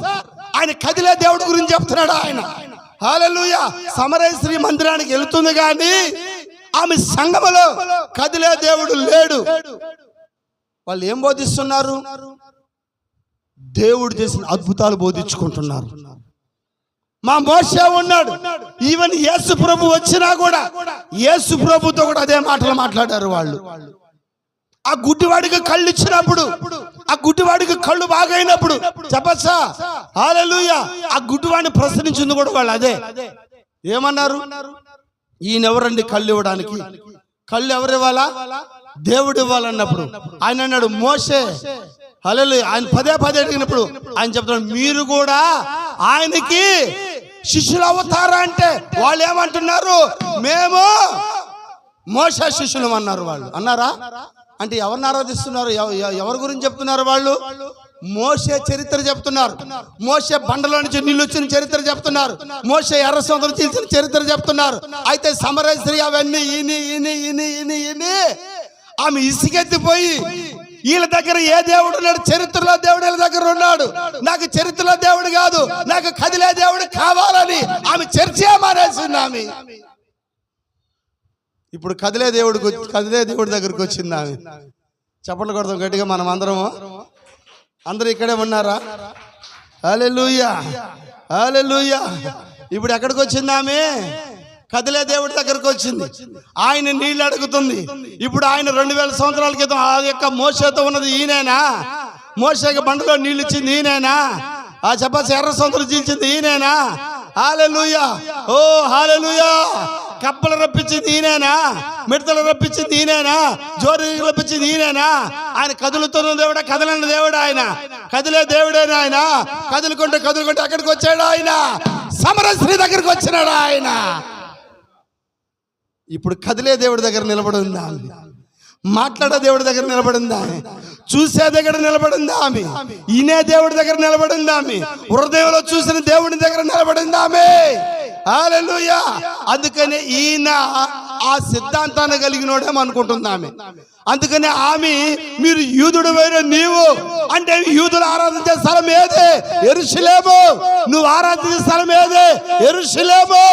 ఆయన కదిలే దేవుడి గురించి చెప్తున్నాడు ఆయన. హల్లెలూయా. సమరయశ్రీ మందిరానికి వెళుతుంది కానీ ఆమె సంఘములో కదిలే దేవుడు లేడు. వాళ్ళు ఏం బోధిస్తున్నారు? దేవుడు చేసిన అద్భుతాలు బోధించుకుంటున్నారు. మా మోషే ఉన్నాడు. ఈవెన్ యేసు ప్రభు వచ్చినా కూడా యేసు ప్రభుతో కూడా అదే మాటలు మాట్లాడారు వాళ్ళు. ఆ గుడ్డివాడికి కళ్ళు ఇచ్చినప్పుడు, ఆ గుడ్డివాడికి కళ్ళు బాగైనప్పుడు చెప్పచ్చా? హల్లెలూయా. ఆ గుడ్డివాడిని ప్రశ్నించింది కూడా వాళ్ళు అదే. ఏమన్నారు? ఈయన ఎవరండి కళ్ళు ఇవ్వడానికి? కళ్ళు ఎవరు ఇవ్వాలా? దేవుడు ఇవ్వాలన్నప్పుడు ఆయన అన్నాడు మోషే. హల్లెలూయా. ఆయన పదే అడిగినప్పుడు ఆయన చెప్తున్నాడు మీరు కూడా ఆయనకి శిష్యులు అవుతారా అంటే వాళ్ళు ఏమంటున్నారు? మేము మోషే శిష్యులు అన్నారు. వాళ్ళు అన్నారా? అంటే ఎవరిని ఆరాధిస్తున్నారు? ఎవరి గురించి చెప్తున్నారు? వాళ్ళు మోషే చరిత్ర చెప్తున్నారు. మోషే బండలో నుంచి నీళ్ళు వచ్చిన చరిత్ర చెప్తున్నారు. మోషే ఎర్ర సముద్రం తీసిన చరిత్ర చెప్తున్నారు. అయితే సమరయశ్రీ అవన్నీ ఈని ఆమె ఇసుకెత్తిపోయి వీళ్ళ దగ్గర ఏ దేవుడు ఉన్నాడు? చరిత్రలో దేవుడు వీళ్ళ దగ్గర ఉన్నాడు. నాకు చరిత్రలో దేవుడు కాదు, నాకు కదిలే దేవుడు కావాలని ఆమె చర్చే మానేసింది. ఆమె ఇప్పుడు కదిలే దేవుడి దగ్గరికి వచ్చింది. ఆమె చప్పట్లు కొడతాం గట్టిగా. మనం అందరూ ఇక్కడే ఉన్నారా? హల్లెలూయా, హల్లెలూయా. ఇప్పుడు ఎక్కడికి వచ్చింది ఆమె? కదిలే దేవుడి దగ్గరకు వచ్చింది. ఆయన నీళ్ళు అడుగుతుంది. ఇప్పుడు ఆయన 2000 సంవత్సరాల క్రితం ఆ యొక్క మోషేతో ఉన్నది ఈయనేనా? మోషేకి బండలో నీళ్ళు ఇచ్చింది ఈయనేనా? ఆ చెప్పచ్చు ఎర్ర సముద్రం చీల్చింది ఈయనేనా? హల్లెలూయా, ఓ హల్లెలూయా. కప్పలు రప్పించింది ఈయనేనా? మిడతలు రప్పించింది ఈయనేనా? జోరు రప్పించింది ఈయనేనా? ఆయన కదులుతున్న దేవుడా, కదలని దేవుడు ఆయన, కదిలే దేవుడేనా ఆయన? కదులుకుంటే అక్కడికి వచ్చాడు ఆయన. సమరశ్రీ దగ్గరికి వచ్చినాడు ఆయన. ఇప్పుడు కదిలే దేవుడి దగ్గర నిలబడింది ఆమె, మాట్లాడే దేవుడి దగ్గర నిలబడింది ఆమె, చూసే దగ్గర నిలబడింది ఆమె, ఈయనే దేవుడి దగ్గర నిలబడింది ఆమె, హృదయంలో చూసిన దేవుడి దగ్గర నిలబడింది ఆమె. హల్లెలూయా. అందుకని ఈయన ఆ సిద్ధాంతాన్ని కలిగినోడేమో అనుకుంటుంది ఆమె. అందుకని ఆమె మీరు యూదుడు వేరే నీవు అంటే యూదులు ఆరాధించే స్థలం ఏది? యెరూషలేము. నువ్వు ఆరాధించే స్థలం ఏది? యెరూషలేము.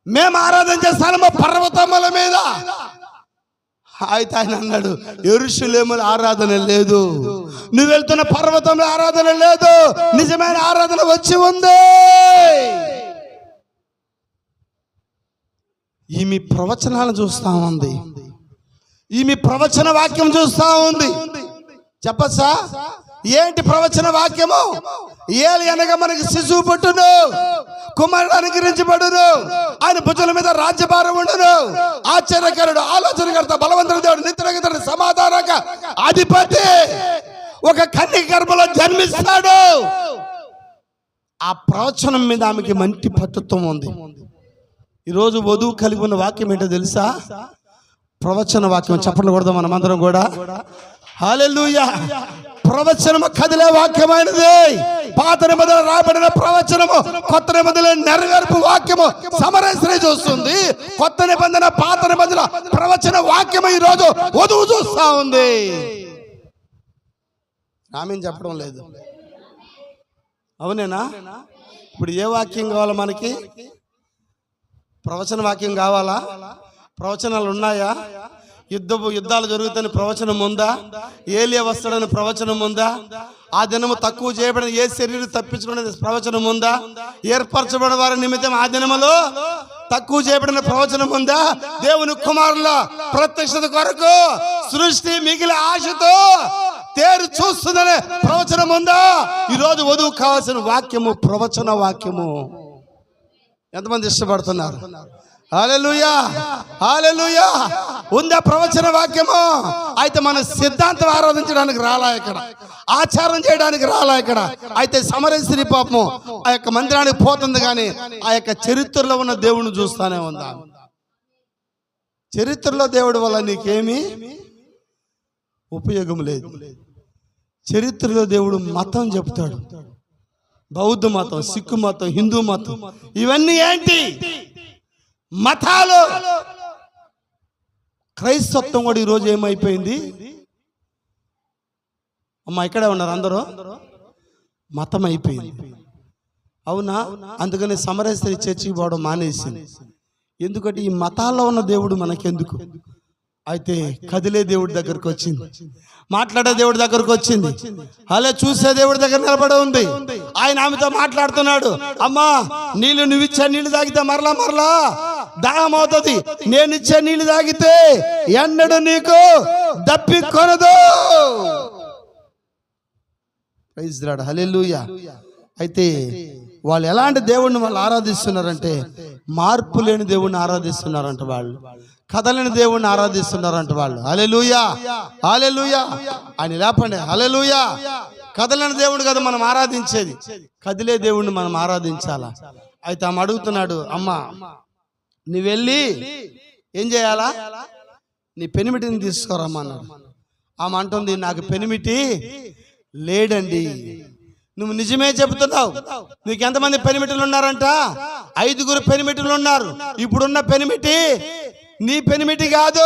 మేము ఆరాధించే స్థలము పర్వతముల మీద. అయితే ఆయన అన్నాడు యెరూషలేములో ఆరాధన లేదు, నువ్వు వెళ్తున్న పర్వతంలో ఆరాధన లేదు, నిజమైన ఆరాధన వచ్చి ఉంది. ఈమె ప్రవచనాలను చూస్తా ఉంది, ఈమె ప్రవచన వాక్యం చూస్తా ఉంది. చెప్పచ్చా? ఏంటి ప్రవచన వాక్యము? ఏలి అనగా మనకి శిశువు పుట్టును, కుమారుడు అనుగ్రహించబడును, ఆయన భుజాల మీద రాజ్యభారం ఉండును, ఆశ్చర్యకరుడు, ఆలోచనకర్త, బలవంతుడు, దేవుడు, నిత్యుడు, సమాధానక అధిపతి, ఒక కన్యక గర్భంలో జన్మిస్తాడు. ఆ ప్రవచనం మీద ఆమెకి మంచి పట్టుత్వం ఉంది. ఈరోజు వధువు కలిగి ఉన్న వాక్యం ఏంటో తెలుసా? ప్రవచన వాక్యం. చప్పట్లు కొడదాం మనమందరం కూడా. హల్లెలూయా. ప్రవచనము కదిలే వాక్యమైనది. పాత నిబంధనలో రాబడిన ప్రవచనము కొత్త నిబంధనలో నెరవేర్పు వాక్యము సమరస్త్రీ చూస్తుంది. కొత్త నిబంధన, పాత నిబంధన ప్రవచన వాక్యము ఈ రోజు వధువు చూస్తా ఉంది. ఆమేన్ చెప్పడం లేదు. అవునేనా? ఇప్పుడు ఏ వాక్యం కావాలా మనకి? ప్రవచన వాక్యం కావాలా? ప్రవచనాలు ఉన్నాయా? యుద్ధాలు జరుగుతాయని ప్రవచనం ఉందా? ఏలియా వస్తాడని ప్రవచనం ఉందా? ఆ దినము తక్కువ చేయబడిన ఏ శరీరం తప్పించుకునే ప్రవచనం ఉందా? ఏర్పరచబడిన వారి నిమిత్తం ఆ దినములో తక్కువ చేయబడిన ప్రవచనం ఉందా? దేవుని కుమారుల ప్రత్యక్షత కొరకు సృష్టి మిగిలిన ఆశతో తేరు చూస్తుందనే ప్రవచనం ఉందా? ఈరోజు వధువు కావాల్సిన వాక్యము ప్రవచన వాక్యము. ఎంతమంది ఇష్టపడుతున్నారు? హల్లెలూయా, హల్లెలూయా. ఉందా ప్రవచన వాక్యము? అయితే మన సిద్ధాంతం ఆరాధించడానికి రాలా ఇక్కడ, ఆచారం చేయడానికి రాలా ఇక్కడ. అయితే సమరస్త్రీ పాపము ఆ యొక్క మందిరానికి పోతుంది, కానీ ఆ యొక్క చరిత్రలో ఉన్న దేవుడిని చూస్తానే ఉందా? చరిత్రలో దేవుడి వల్ల నీకేమీ ఉపయోగం లేదు. చరిత్రలో దేవుడు మతం చెప్తాడు. బౌద్ధ మతం, సిక్కు మతం, హిందూ మతం, ఇవన్నీ ఏంటి? మతాలు. క్రైస్తత్వం కూడా ఈరోజు ఏమైపోయింది? అమ్మ ఇక్కడే ఉన్నారు అందరూ. మతం అయిపోయింది. అవునా? అందుకని సమరస్త్రీ చర్చికి పోవడం మానేసింది. ఎందుకంటే ఈ మతాల్లో ఉన్న దేవుడు మనకెందుకు? అయితే కదిలే దేవుడి దగ్గరకు వచ్చింది, మాట్లాడే దేవుడి దగ్గరకు వచ్చింది, అలా చూసే దేవుడి దగ్గర నిలబడి ఉంది. ఆయన ఆమెతో మాట్లాడుతున్నాడు. అమ్మా, నీళ్ళు నువ్విచ్చే నీళ్ళు తాగితే మరలా దాహం అవుతుంది. నేను ఇచ్చే నీళ్ళు తాగితే ఎన్నడూ నీకు దప్పికొనదు. ప్రైజ్ లార్డ్, హల్లెలూయా. అయితే వాళ్ళు ఎలాంటి దేవుడిని వాళ్ళు ఆరాధిస్తున్నారంటే, మార్పు లేని దేవుడిని ఆరాధిస్తున్నారంట వాళ్ళు. కదలని దేవుణ్ణి ఆరాధిస్తున్నారంట వాళ్ళు. హల్లెలూయా, హల్లెలూయా. ఆయన లేపండి. హల్లెలూయా. కదలని దేవుడు కదా మనం ఆరాధించేది, కదిలే దేవుణ్ణి మనం ఆరాధించాలా. అయితే ఆమె అడుగుతున్నాడు, అమ్మా నువ్వు వెళ్ళి ఏం చేయాలా? నీ పెనిమిటిని తీసుకురమ్మన్నాడు. ఆమె అంటుంది, నాకు పెనిమిటి లేడండి. నువ్వు నిజమే చెబుతున్నావు. నీకు ఎంతమంది పెనిమిటిలు ఉన్నారంట? 5 పెనిమిటిలు ఉన్నారు. ఇప్పుడున్న పెనిమిటి నీ పెనిమిటి కాదు.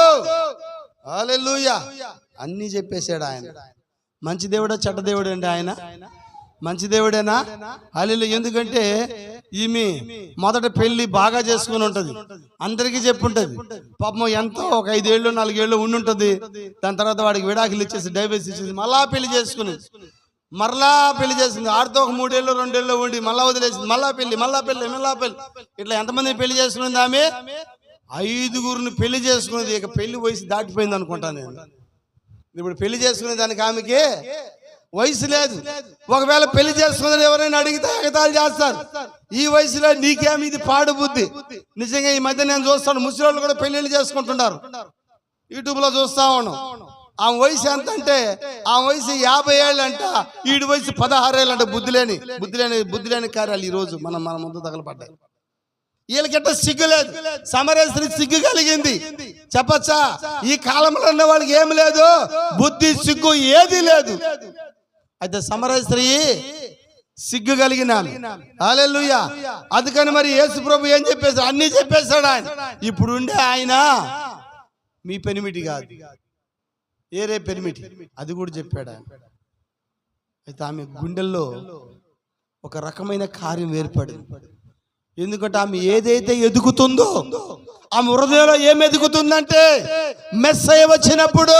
హల్లెలూయా. అన్నీ చెప్పేశాడు ఆయన. మంచి దేవుడా చెడ్డ దేవుడు అండి ఆయన? మంచి దేవుడేనా? హల్లెలూయా. ఎందుకంటే ఈమె మొదట పెళ్లి బాగా చేసుకుని ఉంటది, అందరికీ చెప్పుంటది. పాపం ఎంతో ఒక 5 ఏళ్ళు 4 ఏళ్ళు ఉండుంటది. దాని తర్వాత వాడికి విడాకులు ఇచ్చేసి డైవర్స్ ఇచ్చేసి మళ్ళా పెళ్లి చేసుకుని చేసింది. ఆడితో ఒక 3 ఏళ్ళు 2 ఏళ్ళు ఉండి మళ్ళా వదిలేసింది. మళ్ళా పెళ్లి. ఇట్లా ఎంతమంది పెళ్లి చేసుకునింది ఆమె? 5 పెళ్లి చేసుకునేది. ఇక పెళ్లి వయసు దాటిపోయింది అనుకుంటాను నేను. ఇప్పుడు పెళ్లి చేసుకునే దానికి ఆమెకి వయసు లేదు. ఒకవేళ పెళ్లి చేసుకునేది ఎవరైనా అడిగితే ఎగతాళి చేస్తారు. ఈ వయసులో నీకేమి ఇది పాడు బుద్ధి. నిజంగా ఈ మధ్య నేను చూస్తాను, ముసలి వాళ్ళు కూడా పెళ్లిళ్ళు చేసుకుంటున్నారు. యూట్యూబ్ లో చూస్తా ఉన్నాం. ఆ వయసు ఎంత అంటే, ఆ వయసు 50 ఏళ్ళు అంట, ఈడి వయసు 16 ఏళ్ళు అంట. బుద్ధి లేని కార్యాలు ఈ రోజు మన ముందు తగలపడ్డాయి. వీళ్ళకిట్ట సిగ్గు లేదు. సమరస్త్రీ సిగ్గు కలిగింది. చెప్పచ్చా? ఈ కాలంలో ఉన్న వాళ్ళకి ఏమి లేదు, బుద్ధి సిగ్గు ఏది లేదు. అయితే సమరస్త్రీ సిగ్గు కలిగిన. హల్లెలూయా. అందుకని మరి యేసు ప్రభు ఏం చెప్పేశాడు? అన్నీ చెప్పేశాడు ఆయన. ఇప్పుడు ఉండే ఆయన మీ పెనిమిటి కాదు, ఏరే పెనిమిటి, అది కూడా చెప్పాడు ఆయన. అయితే ఆమె గుండెల్లో ఒక రకమైన కార్యం ఏర్పడింది. ఎందుకంటే ఆమె ఏదైతే ఎదుగుతుందో, ఆమె హృదయంలో ఏం ఎదుగుతుందంటే, మెస్సయ్య వచ్చినప్పుడు.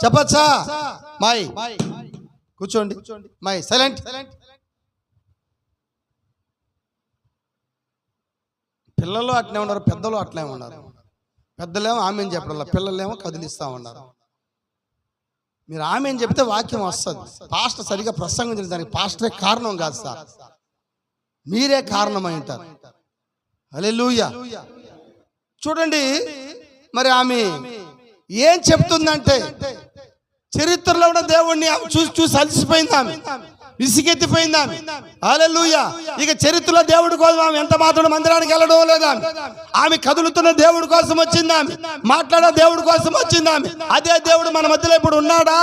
చెప్పచ్చా? మై కూర్చోండి, మై సైలెంట్. పిల్లలు అట్లే ఉన్నారు, పెద్దలు అట్లే ఉన్నారు. పెద్దలేమో ఆమెను చెప్పడం, పిల్లలేమో కదిలిస్తా ఉన్నారు. మీరు ఆమె అని చెప్తే వాక్యం వస్తుంది. పాస్టర్ సరిగా ప్రసంగం చేయడానికి పాస్టరే కారణం కాదు సార్, మీరే కారణమై ఉంటారు. హల్లెలూయా. చూడండి, మరి ఆమె ఏం చెప్తుందంటే, చరిత్రలో ఉన్న దేవుణ్ణి ఆమె చూసి చూసి అలసిపోయింది, ఆమె విసిగెత్తిపోయింది ఆమె. హల్లెలూయా. ఇక చరిత్రలో దేవుడి కోసం ఆమె ఎంత మాత్రం మందిరానికి వెళ్ళడం లేదా. ఆమె కదులుతున్న దేవుడి కోసం వచ్చింది, ఆమె మాట్లాడే దేవుడి కోసం వచ్చింది ఆమె. అదే దేవుడు మన మధ్యలో ఇప్పుడు ఉన్నాడా?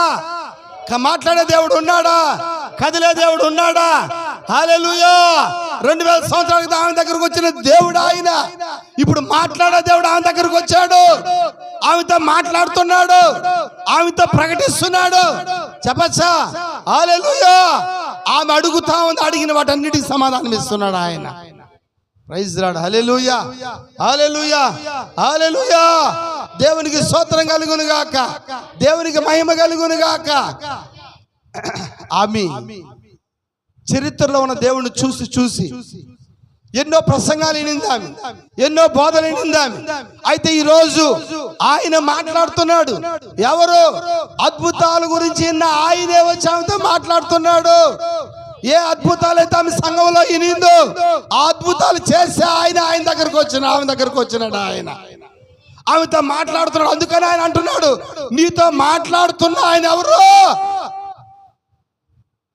మాట్లాడే దేవుడు ఉన్నాడా? కదిలే దేవుడు ఉన్నాడా? హల్లెలూయా. 2000 సంవత్సరాల క్రితం ఆమె దగ్గరకు వచ్చిన దేవుడు ఆయన ఇప్పుడు మాట్లాడే దేవుడు ఆమె దగ్గరకు వచ్చాడు. ఆమెతో మాట్లాడుతున్నాడు, ఆమెతో ప్రకటిస్తున్నాడు. చెప్పచ్చా? హల్లెలూయా. ఆమె అడుగుతా ఉంది, అడిగిన వాటన్నిటికి సమాధానం ఇస్తున్నాడు ఆయన. Praise Lord. Hallelujah, hallelujah, hallelujah. దేవునికి స్తోత్రం కలుగును గాక, దేవునికి మహిమ కలుగును గాక. ఆమె చరిత్రలో ఉన్న దేవుణ్ణి చూసి చూసి ఎన్నో ప్రసంగాలు వినిందామె, ఎన్నో బోధలు వినిందామె. అయితే ఈ రోజు ఆయన మాట్లాడుతున్నాడు. ఎవరు? అద్భుతాల గురించి ఆయనే వచ్చి ఆమెతో మాట్లాడుతున్నాడు. ఏ అద్భుతాలు అయితే ఆమె సంఘంలో వినిందో ఆ అద్భుతాలు చేసి ఆయన దగ్గరకు వచ్చిన ఆమె దగ్గరకు వచ్చినాడు. ఆయన ఆమెతో మాట్లాడుతున్నాడు. అందుకని ఆయన అంటున్నాడు, నీతో మాట్లాడుతున్న ఆయన ఎవరు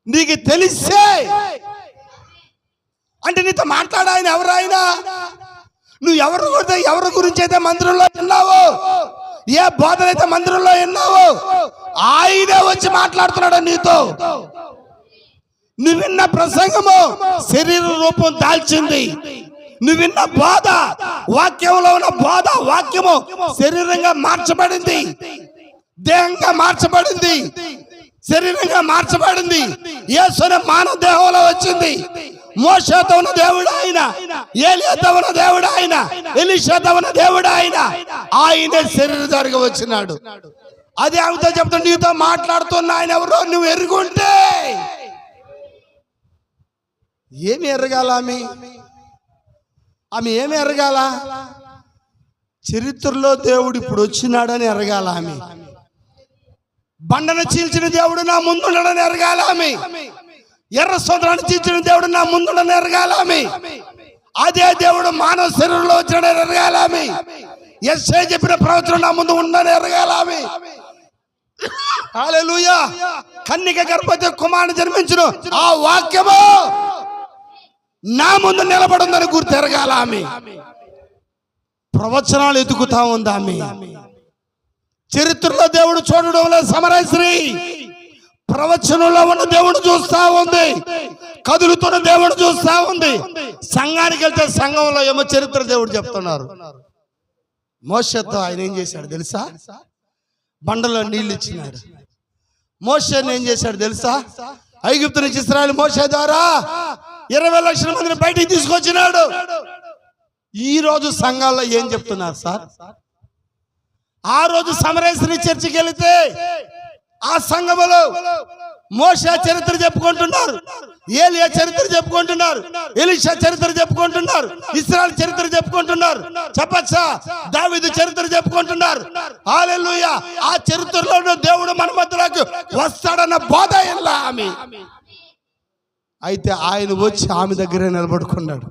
నీకు తెలిసే. అంటే నీతో మాట్లాడ ఆయన ఎవరు? ఆయన నువ్వు ఎవరి గురించి అయితే మందిరంలో విన్నావో, ఏ బోధనైతే మందిరంలో విన్నావో ఆయనే వచ్చి మాట్లాడుతున్నాడు నీతో. నువ్వు విన్న ప్రసంగము శరీర రూపం దాల్చింది. నువ్వు విన్న బోధ, వాక్యంలో ఉన్న బోధ, వాక్యము శరీరంగా మార్చబడింది, దేహంగా మార్చబడింది, శరీరంగా మార్చబడింది. యేసు మానవ దేహంలో వచ్చింది. మోషేతో ఉన్న దేవుడు ఆయన, ఏలియాతో ఉన్న దేవుడు ఆయన, ఎలీషాతో ఉన్న దేవుడు ఆయన. ఆయనే శరీరధారిగా వచ్చినాడు. అదే ఆమెతో చెప్తా, నీతో మాట్లాడుతున్న ఆయన ఎవరో నువ్వు ఎరుగుంటే. ఏమి ఎరగాల ఆమె ఏమి ఎరగాల? చరిత్రలో దేవుడు ఇప్పుడు వచ్చినాడని ఎరగాల ఆమె. బండను చీల్చిన దేవుడు నా ముందుండని ఎరగాల ఆమె. ఎర్ర సముద్రాన్ని చీల్చిన దేవుడు నా ముందుండని ఎరగాల ఆమె. అదే దేవుడు మానవ శరీరంలో వచ్చినాడని ఎరగాల ఆమె. యెషయా చెప్పిన ప్రవచనం నా ముందు ఉండని ఎరగాల ఆమె. హల్లెలూయా. కన్యక గర్భవతి కుమారుని జన్మించిన ఆ వాక్యము నా ముందు నిలబడుందని గుర్తు ఎరగాల ఆమె. ప్రవచనాలు ఎదుగుతా ఉంది ఆమె. చరిత్రలో దేవుడు చూడడం లేదు సమరశ్రీ, ప్రవచనంలో ఉన్న దేవుడు చూస్తా ఉంది, కదులుతున్న దేవుడు చూస్తా ఉంది. సంఘానికి వెళ్తే సంఘంలో ఏమో చరిత్ర దేవుడు చెప్తున్నారు. మోషేతో ఆయన ఏం చేశాడు తెలుసా? బండలో నీళ్ళు ఇచ్చినాడు. మోషేని ఏం చేశాడు తెలుసా? ఐగుప్తు నుంచి ఇశ్రాయేలు మోషే ద్వారా 20 లక్షల మందిని బయటికి తీసుకొచ్చినాడు. ఈ రోజు సంఘాల్లో ఏం చెప్తున్నారు సార్? ఆ రోజు సమరశ్రీ చర్చికి వెళితే ఆ సంఘములో మోషే చరిత్ర చెప్పుకుంటున్నారు, ఏలియా చరిత్ర చెప్పుకుంటున్నారు, ఎలీషా చరిత్ర చెప్పుకుంటున్నారు, ఇశ్రాయేలు చరిత్ర చెప్పుకుంటున్నారు. చెప్పచ్చా? దావీదు చరిత్ర చెప్పుకుంటున్నారు. హల్లెలూయా. ఆ చరిత్రలో దేవుడు మన మధ్యలోకి వస్తాడన్న బోధ ఇలా ఆమె. అయితే ఆయన వచ్చి ఆమె దగ్గరే నిలబడుకున్నాడు.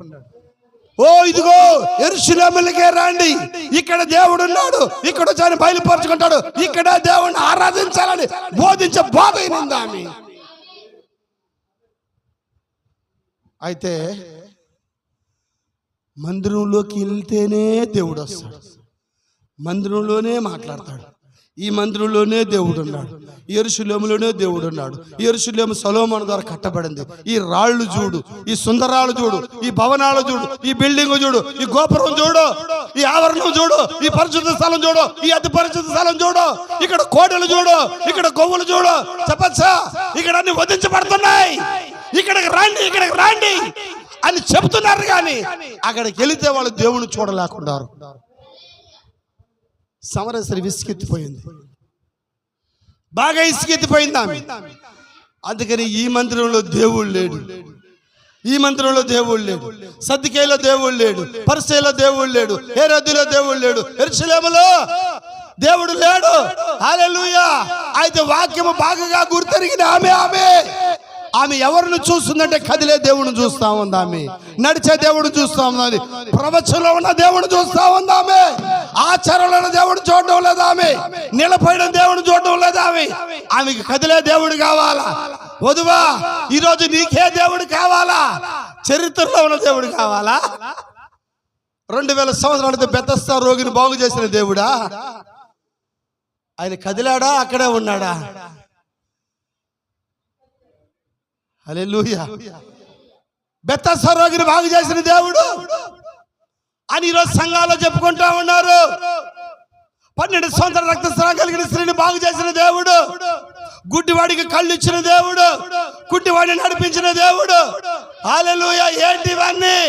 ఓ ఇదిగో యెరూషలేములకే రండి, ఇక్కడ దేవుడు ఉన్నాడు, ఇక్కడ వచ్చి బయలుపరుచుకుంటాడు, ఇక్కడ దేవుడిని ఆరాధించాలని బోధించే బోధ అయినంది ఆమె. అయితే మందిరంలోకి వెళ్తేనే దేవుడు వస్తాడు, మందిరంలోనే మాట్లాడతాడు. ఈ మందిరంలోనే దేవుడు ఉన్నాడు, యెరూషలేములోనే దేవుడు ఉన్నాడు. యెరూషలేము సొలొమోను ద్వారా కట్టబడింది. ఈ రాళ్ళు చూడు, ఈ సుందరాలు చూడు, ఈ భవనాలు చూడు, ఈ బిల్డింగ్ చూడు, ఈ గోపురం చూడు, ఈ ఆవరణం చూడు, ఈ పరిశుద్ధ స్థలం చూడు, ఈ అతి పరిశుద్ధ స్థలం చూడు, ఇక్కడ కోటలు చూడు, ఇక్కడ గొవ్వులు చూడు. చెప్పచ్చా? ఇక్కడ అన్ని వధించబడుతున్నాయి, ఇక్కడికి రండి అని చెప్తున్నారు. కానీ అక్కడికి వెళితే వాళ్ళు దేవుని చూడలేకున్నారు. సమరశ్రీ విసిగెత్తిపోయింది, బాగా ఇసుకెత్తిపోయింది ఆమె. అందుకని ఈ మందిరంలో దేవుడు లేడు, ఈ మందిరంలో దేవుడు లేడు, సద్దుకేలో దేవుడు లేడు, పరిసయ్యలో దేవుడు లేడు, హేరోదులో దేవుడు లేడు, యెరూషలేములో దేవుడు లేడు. హల్లెలూయా. అయితే వాక్యము బాగా గుర్తెరిగిన ఆమె ఎవరిని చూస్తుందంటే కదిలే దేవుడిని చూస్తా ఉంది. ఆమె నడిచే దేవుడిని చూస్తా ఉంది. ప్రవచనంలో ఉన్న దేవుడిని చూస్తా ఉంది. ఆచారంలో ఉన్న దేవుడిని చూడడం లేదు. ఆమె నిలబడిన దేవుడిని చూడడం లేదు. ఆమెకి కదిలే దేవుడు కావాలా? వధువా, ఈరోజు నీకే దేవుడు కావాలా? చరిత్రలో ఉన్న దేవుడు కావాలా? 2000 సంవత్సరాలతో బెతస్తా రోగిని బాగు చేసిన దేవుడా? ఆయన కదిలాడా? అక్కడే ఉన్నాడా? హల్లెలూయా. బెతస్తా రోగిని బాగు చేసిన దేవుడు అని ఈరోజు సంఘాల్లో చెప్పుకుంటా ఉన్నారు. 12 సంవత్సరాల రక్తస్రావం కలిగిన స్త్రీని బాగు చేసిన దేవుడు, గుడ్డివాడికి కళ్ళు ఇచ్చిన దేవుడు, గుడ్డివాడిని నడిపించిన దేవుడు. హల్లెలూయా. ఏంటివన్నీ?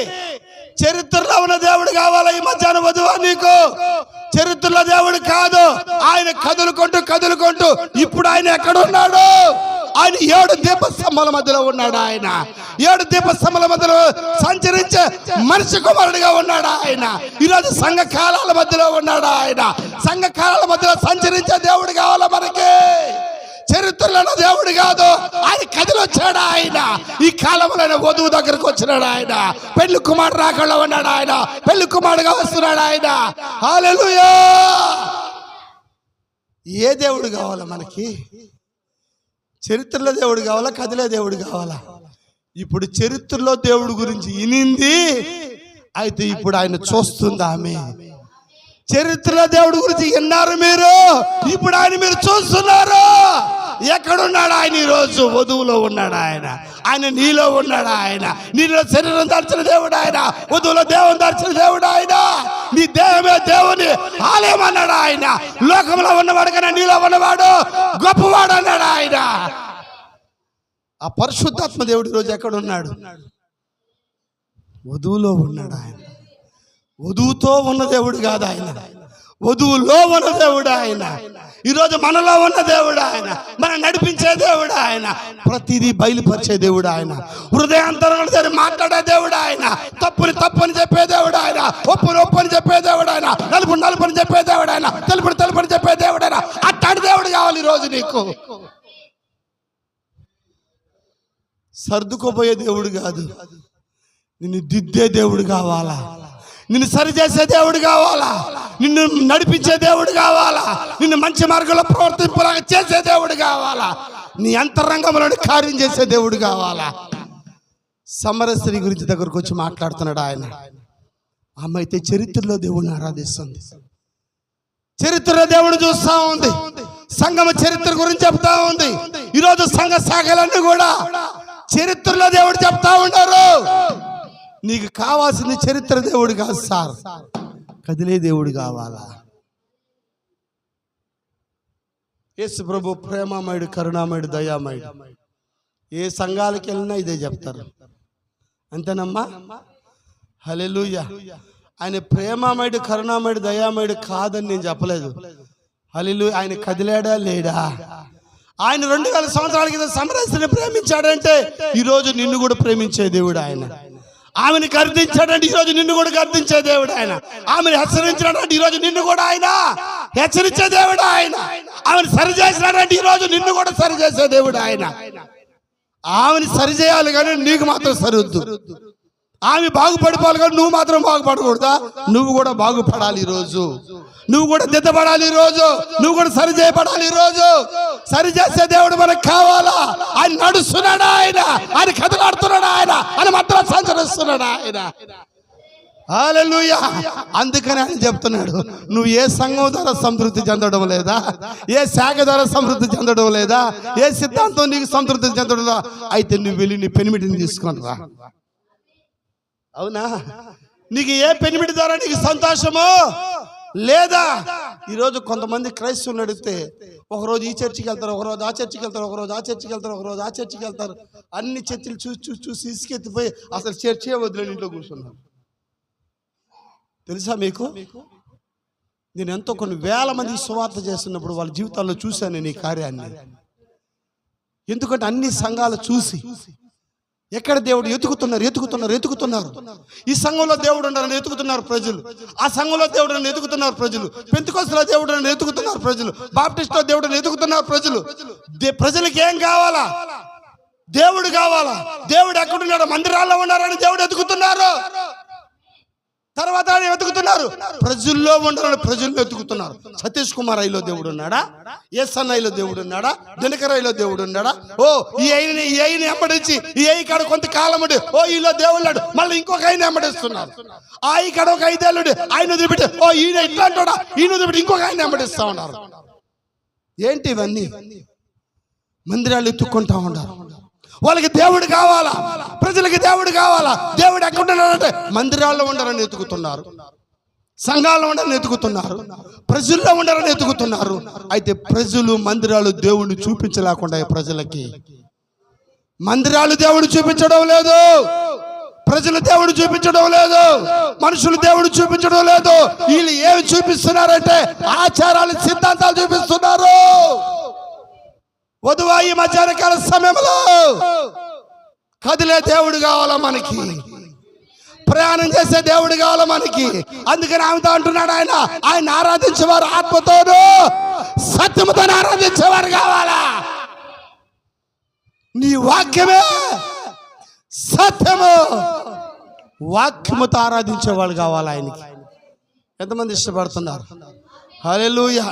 చరిత్రలో ఉన్న దేవుడు కావాలా? ఈ మధ్యాహ్నం వధువా, నీకు చరిత్రలో దేవుడు కాదు. ఆయన కదులుకుంటూ ఇప్పుడు ఆయన ఎక్కడ ఉన్నాడు? ఆయన 7 దీపస్తంభాల మధ్యలో ఉన్నాడు. ఆయన 7 దీపస్తంభాల మధ్యలో సంచరించే మనిషి కుమారుడిగా ఉన్నాడు. ఆయన ఈరోజు సంఘ కాలాల మధ్యలో ఉన్నాడు. ఆయన సంఘ కాలాల మధ్యలో సంచరించే దేవుడు కావాలా మనకి? చరిత్రలో దేవుడు కాదు. ఆయన కదిలొచ్చాడు. ఆయన ఈ కాలంలో వధువు దగ్గరకు వచ్చినాడు. ఆయన పెళ్లి కుమారుడు రాకుండా ఉన్నాడు. ఆయన పెళ్లి కుమారుడుగా వస్తున్నాడు. ఆయన హల్లెలూయా. ఏ దేవుడు కావాలా మనకి? చరిత్రలో దేవుడు కావాలా? కదిలే దేవుడు కావాలా? ఇప్పుడు చరిత్రలో దేవుడు గురించి వినింది, అయితే ఇప్పుడు ఆయన చూస్తుంది. ఆమె చరిత్రలో దేవుడి గురించి విన్నారు మీరు, ఇప్పుడు ఆయన మీరు చూస్తున్నారు. ఎక్కడున్నాడు ఆయన? ఈరోజు వధువులో ఉన్నాడు. ఆయన నీలో ఉన్నాడు. ఆయన నీలో శరీరం దాల్చిన దేవుడు. ఆయన వధువులో దేవుని దాల్చిన దేవుడు. ఆయన నీ దేహమే దేవుని ఆలయం అన్నాడు. ఆయన లోకంలో ఉన్నవాడు కన్నా నీలో ఉన్నవాడు గొప్పవాడు అన్నాడు. ఆయన ఆ పరిశుద్ధాత్మ దేవుడు ఈరోజు ఎక్కడున్నాడు? వధువులో ఉన్నాడు. ఆయన వధువుతో ఉన్న దేవుడు కాదు. ఆయన వధువులో ఉన్న దేవుడు. ఆయన ఈరోజు మనలో ఉన్న దేవుడు. ఆయన మనం నడిపించే దేవుడు. ఆయన ప్రతిదీ బయలుపరిచే దేవుడు. ఆయన హృదయాంతరంలో మాట్లాడే దేవుడు. ఆయన తప్పుని చెప్పే దేవుడు. ఆయన ఒప్పుని చెప్పే దేవుడు. ఆయన నలుపుని చెప్పే దేవుడు. ఆయన తెలుపుని చెప్పే దేవుడు. ఆయన అట్టాడి దేవుడు కావాలి ఈరోజు నీకు. సర్దుకోపోయే దేవుడు కాదు, నిన్ను దిద్దే దేవుడు కావాలా? నిన్ను సరిచేసే దేవుడు కావాలా? నిన్ను నడిపించే దేవుడు కావాలా? నిన్ను మంచి మార్గంలో ప్రవర్తింపలాగా చేసే దేవుడు కావాలా? నీ అంతరంగంలో కార్యం చేసే దేవుడు కావాలా? సమరస్త్రీ గురించి దగ్గరకు వచ్చి మాట్లాడుతున్నాడు ఆయన. ఆమె అయితే చరిత్రలో దేవుడిని ఆరాధిస్తుంది. చరిత్రలో దేవుడు చూస్తా ఉంది. సంఘం చరిత్ర గురించి చెప్తా ఉంది. ఈరోజు సంఘ శాఖలన్నీ కూడా చరిత్రలో దేవుడు చెప్తా ఉన్నారు. నీకు కావాల్సింది చరిత్ర దేవుడు కాదు సార్, కదిలే దేవుడు కావాలా? యేసు ప్రభు ప్రేమమయుడు, కరుణామయుడు, దయామయుడు. ఏ సంఘాలకు వెళ్ళినా ఇదే చెప్తారు. అంతేనమ్మా? హల్లెలూయా. ఆయన ప్రేమమయుడు, కరుణామయుడు, దయామయుడు కాదని నేను చెప్పలేదు. హల్లెలూయా. ఆయన కదిలాడా లేడా? ఆయన 2000 సంవత్సరాల కింద సమరస్త్రీని ప్రేమించాడంటే ఈరోజు నిన్ను కూడా ప్రేమించే దేవుడు. ఆయన ఆమెను గర్దించాడంటే ఈరోజు నిన్ను కూడా గర్దించే దేవుడు. ఆయన ఆమెను హెచ్చరించాడంటే ఈరోజు నిన్ను కూడా ఆయన హెచ్చరించే దేవుడు. ఆయన ఆమెను సరిచేసినాడంటే ఈరోజు నిన్ను కూడా సరిచేసే దేవుడు. ఆయన ఆమెను సరిచేయాలి కానీ నీకు మాత్రం సరివద్దు. ఆమె బాగుపడిపోవాలి కానీ నువ్వు మాత్రం బాగుపడకూడదా? నువ్వు కూడా బాగుపడాలి ఈరోజు. నువ్వు కూడా దిద్దపడాలి ఈరోజు. నువ్వు కూడా సరి చేయబడాలి ఈరోజు. సరి చేసే దేవుడు మనకు కావాలా? ఆయన నడుస్తున్నాడు. ఆయన కదలాడుతున్నాడు. ఆయన మాత్రం సంచరిస్తున్నాడు. ఆయన హల్లెలూయా. అందుకని ఆయన చెప్తున్నాడు, నువ్వు ఏ సంఘం ద్వారా సంతృప్తి చెందడం లేదా? ఏ శాఖ ద్వారా సంతృప్తి చెందడం లేదా? ఏ సిద్ధాంతం నీకు సంతృప్తి చెందడం లేదా? అయితే నువ్వు వెళ్ళి నీ పెనిమిటిని తీసుకొని రా. అవునా? నీకు ఏ పెనిమిటి ద్వారా నీకు సంతోషమో లేదా? ఈరోజు కొంతమంది క్రైస్తవులు అడిగితే ఒకరోజు ఈ చర్చికి వెళ్తారు, ఒకరోజు ఆ చర్చికి వెళ్తారు, ఒకరోజు ఆ చర్చికి వెళ్తారు, ఒకరోజు ఆ చర్చికి వెళ్తారు. అన్ని చర్చిలు చూసి ఇసుకెత్తిపోయి అసలు చర్చే వదిలేని ఇంట్లో కూర్చున్నారు. తెలుసా మీకు? నేను ఎంతో కొన్ని వేల మంది సువార్త చేస్తున్నప్పుడు వాళ్ళ జీవితాల్లో చూశాను నేను ఈ కార్యాన్ని. ఎందుకంటే అన్ని సంఘాలు చూసి ఎక్కడ దేవుడు ఎతుకుతున్నారు. ఈ సంఘంలో దేవుడు ఉండాలని ఎతుకుతున్నారు ప్రజలు, ఆ సంఘంలో దేవుడిని ఎతుకుతున్నారు ప్రజలు, పెంతెకొస్తేలో దేవుడిని ఎతుకుతున్నారు ప్రజలు, బాప్టిస్ట్లో దేవుడిని ఎతుకుతున్నారు ప్రజలు. ప్రజలకు ఏం కావాలా? దేవుడు కావాలా. దేవుడు ఎక్కడున్నాడు? మందిరాల్లో ఉన్నారని దేవుడు ఎతుకుతున్నారు. తర్వాత వెతుకుతున్నారు ప్రజల్లో ఉండాలని ప్రజల్లో వెతుకుతున్నారు. సతీష్ కుమార్ ఐలో దేవుడు ఉన్నాడా? ఎస్ఎన్ ఐలో దేవుడు ఉన్నాడా? దినకర్ ఐలో దేవుడు ఉన్నాడా? ఓ ఈ అయిన వెంబడించి ఈ అయి కాడ కొంతకాలం ఉండి ఓ ఈలో దేవుళ్ళాడు, మళ్ళీ ఇంకొక ఆయన వెంబడిస్తున్నారు. ఆ ఈ కాడ ఒక 5 ఏళ్ళు ఆయన వదిలిపెట్టి ఓ ఈయన ఇట్లాంటోడా, ఈయన వదిలిపెట్టి ఇంకొక ఆయన వెంబడిస్తా ఉన్నారు. ఏంటి ఇవన్నీ? మందిరాలు ఎత్తుక్కుంటా ఉన్నారు. వాళ్ళకి దేవుడు కావాలా, ప్రజలకి దేవుడు కావాలా. దేవుడు ఎక్కడున్నాడంటే మందిరాల్లో ఉండాలని ఎతుకుతున్నారు, సంఘాల్లో ఉండాలని ఎతుకుతున్నారు, ప్రజల్లో ఉండాలని ఎతుకుతున్నారు. అయితే ప్రజలు మందిరాలు దేవుడిని చూపించలేకుండా ప్రజలకి మందిరాలు దేవుడు చూపించడం లేదు, ప్రజలు దేవుడు చూపించడం లేదు, మనుషులు దేవుడు చూపించడం లేదు. వీళ్ళు ఏమి చూపిస్తున్నారంటే ఆచారాలు, సిద్ధాంతాలు చూపిస్తున్నారు. వధువా ఈ మధ్యాహ్న కాల సమయంలో కదిలే దేవుడు కావాలా మనకి, ప్రయాణం చేసే దేవుడు కావాలా మనకి. అందుకని ఆమెతో అంటున్నాడు, ఆయన ఆరాధించేవారు ఆత్మతోనూ సత్యముతో ఆరాధించేవారు కావాలా. నీ వాక్యమే సత్యము, వాక్యముతో ఆరాధించేవాళ్ళు కావాలి ఆయనకి. ఎంతమంది ఇష్టపడుతున్నారు? హల్లెలూయా.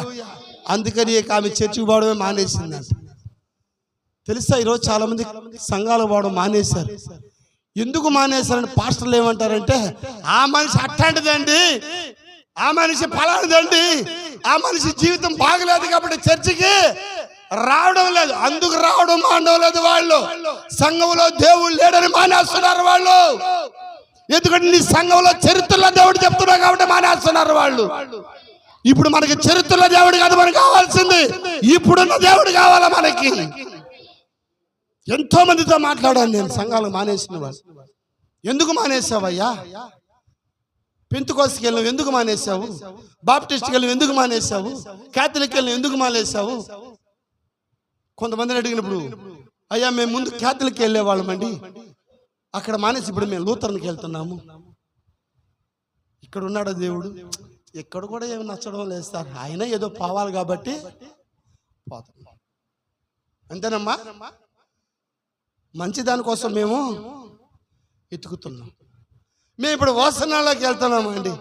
అందుకని ఆమె చర్చికి పోవడమే మానేసిందంట. తెలుసా, ఈరోజు చాలా మంది సంఘాలకు పోవడం మానేశారు. ఎందుకు మానేశారని పాస్టర్లు ఏమంటారంటే, ఆ మనిషి అట్లాంటిదండి, ఆ మనిషి ఫలానిదండి, ఆ మనిషి జీవితం బాగలేదు కాబట్టి చర్చికి రావడం లేదు, అందుకు రావడం మానడం లేదు. వాళ్ళు సంఘంలో దేవుడు లేడని మానేస్తున్నారు వాళ్ళు. ఎందుకంటే నీ సంఘంలో చరిత్రలో దేవుడు చెప్తున్నావు కాబట్టి మానేస్తున్నారు వాళ్ళు. ఇప్పుడు మనకి చరిత్రలో దేవుడు కాదు మనకు కావాల్సింది, ఇప్పుడున్న దేవుడు కావాలా మనకి. ఎంతో మందితో మాట్లాడాను నేను, సంఘాలు మానేసిన వాళ్ళు. ఎందుకు మానేసావయ్యా? పెంతెకొస్తేకి వెళ్ళినావు ఎందుకు మానేసావు? బాప్టిస్ట్కి వెళ్ళినావు ఎందుకు మానేసావు? క్యాథలిక్ వెళ్ళినావు ఎందుకు మానేసావు? కొంతమందిని అడిగినప్పుడు, అయ్యా మేము ముందు క్యాథలిక్ వెళ్ళేవాళ్ళమండి, అక్కడ మానేసి ఇప్పుడు మేము లూథరన్కి వెళ్తున్నాము. ఇక్కడ ఉన్నాడు దేవుడు, ఎక్కడ కూడా ఏమి నచ్చడం లేదు సార్, ఆయన ఏదో పోవాలి కాబట్టి పోతాం, అంతేనమ్మా. మంచి దానికోసం మేము ఎత్తుకుతున్నాం. మేము ఇప్పుడు వాసనాల్లోకి వెళ్తున్నాము అండి,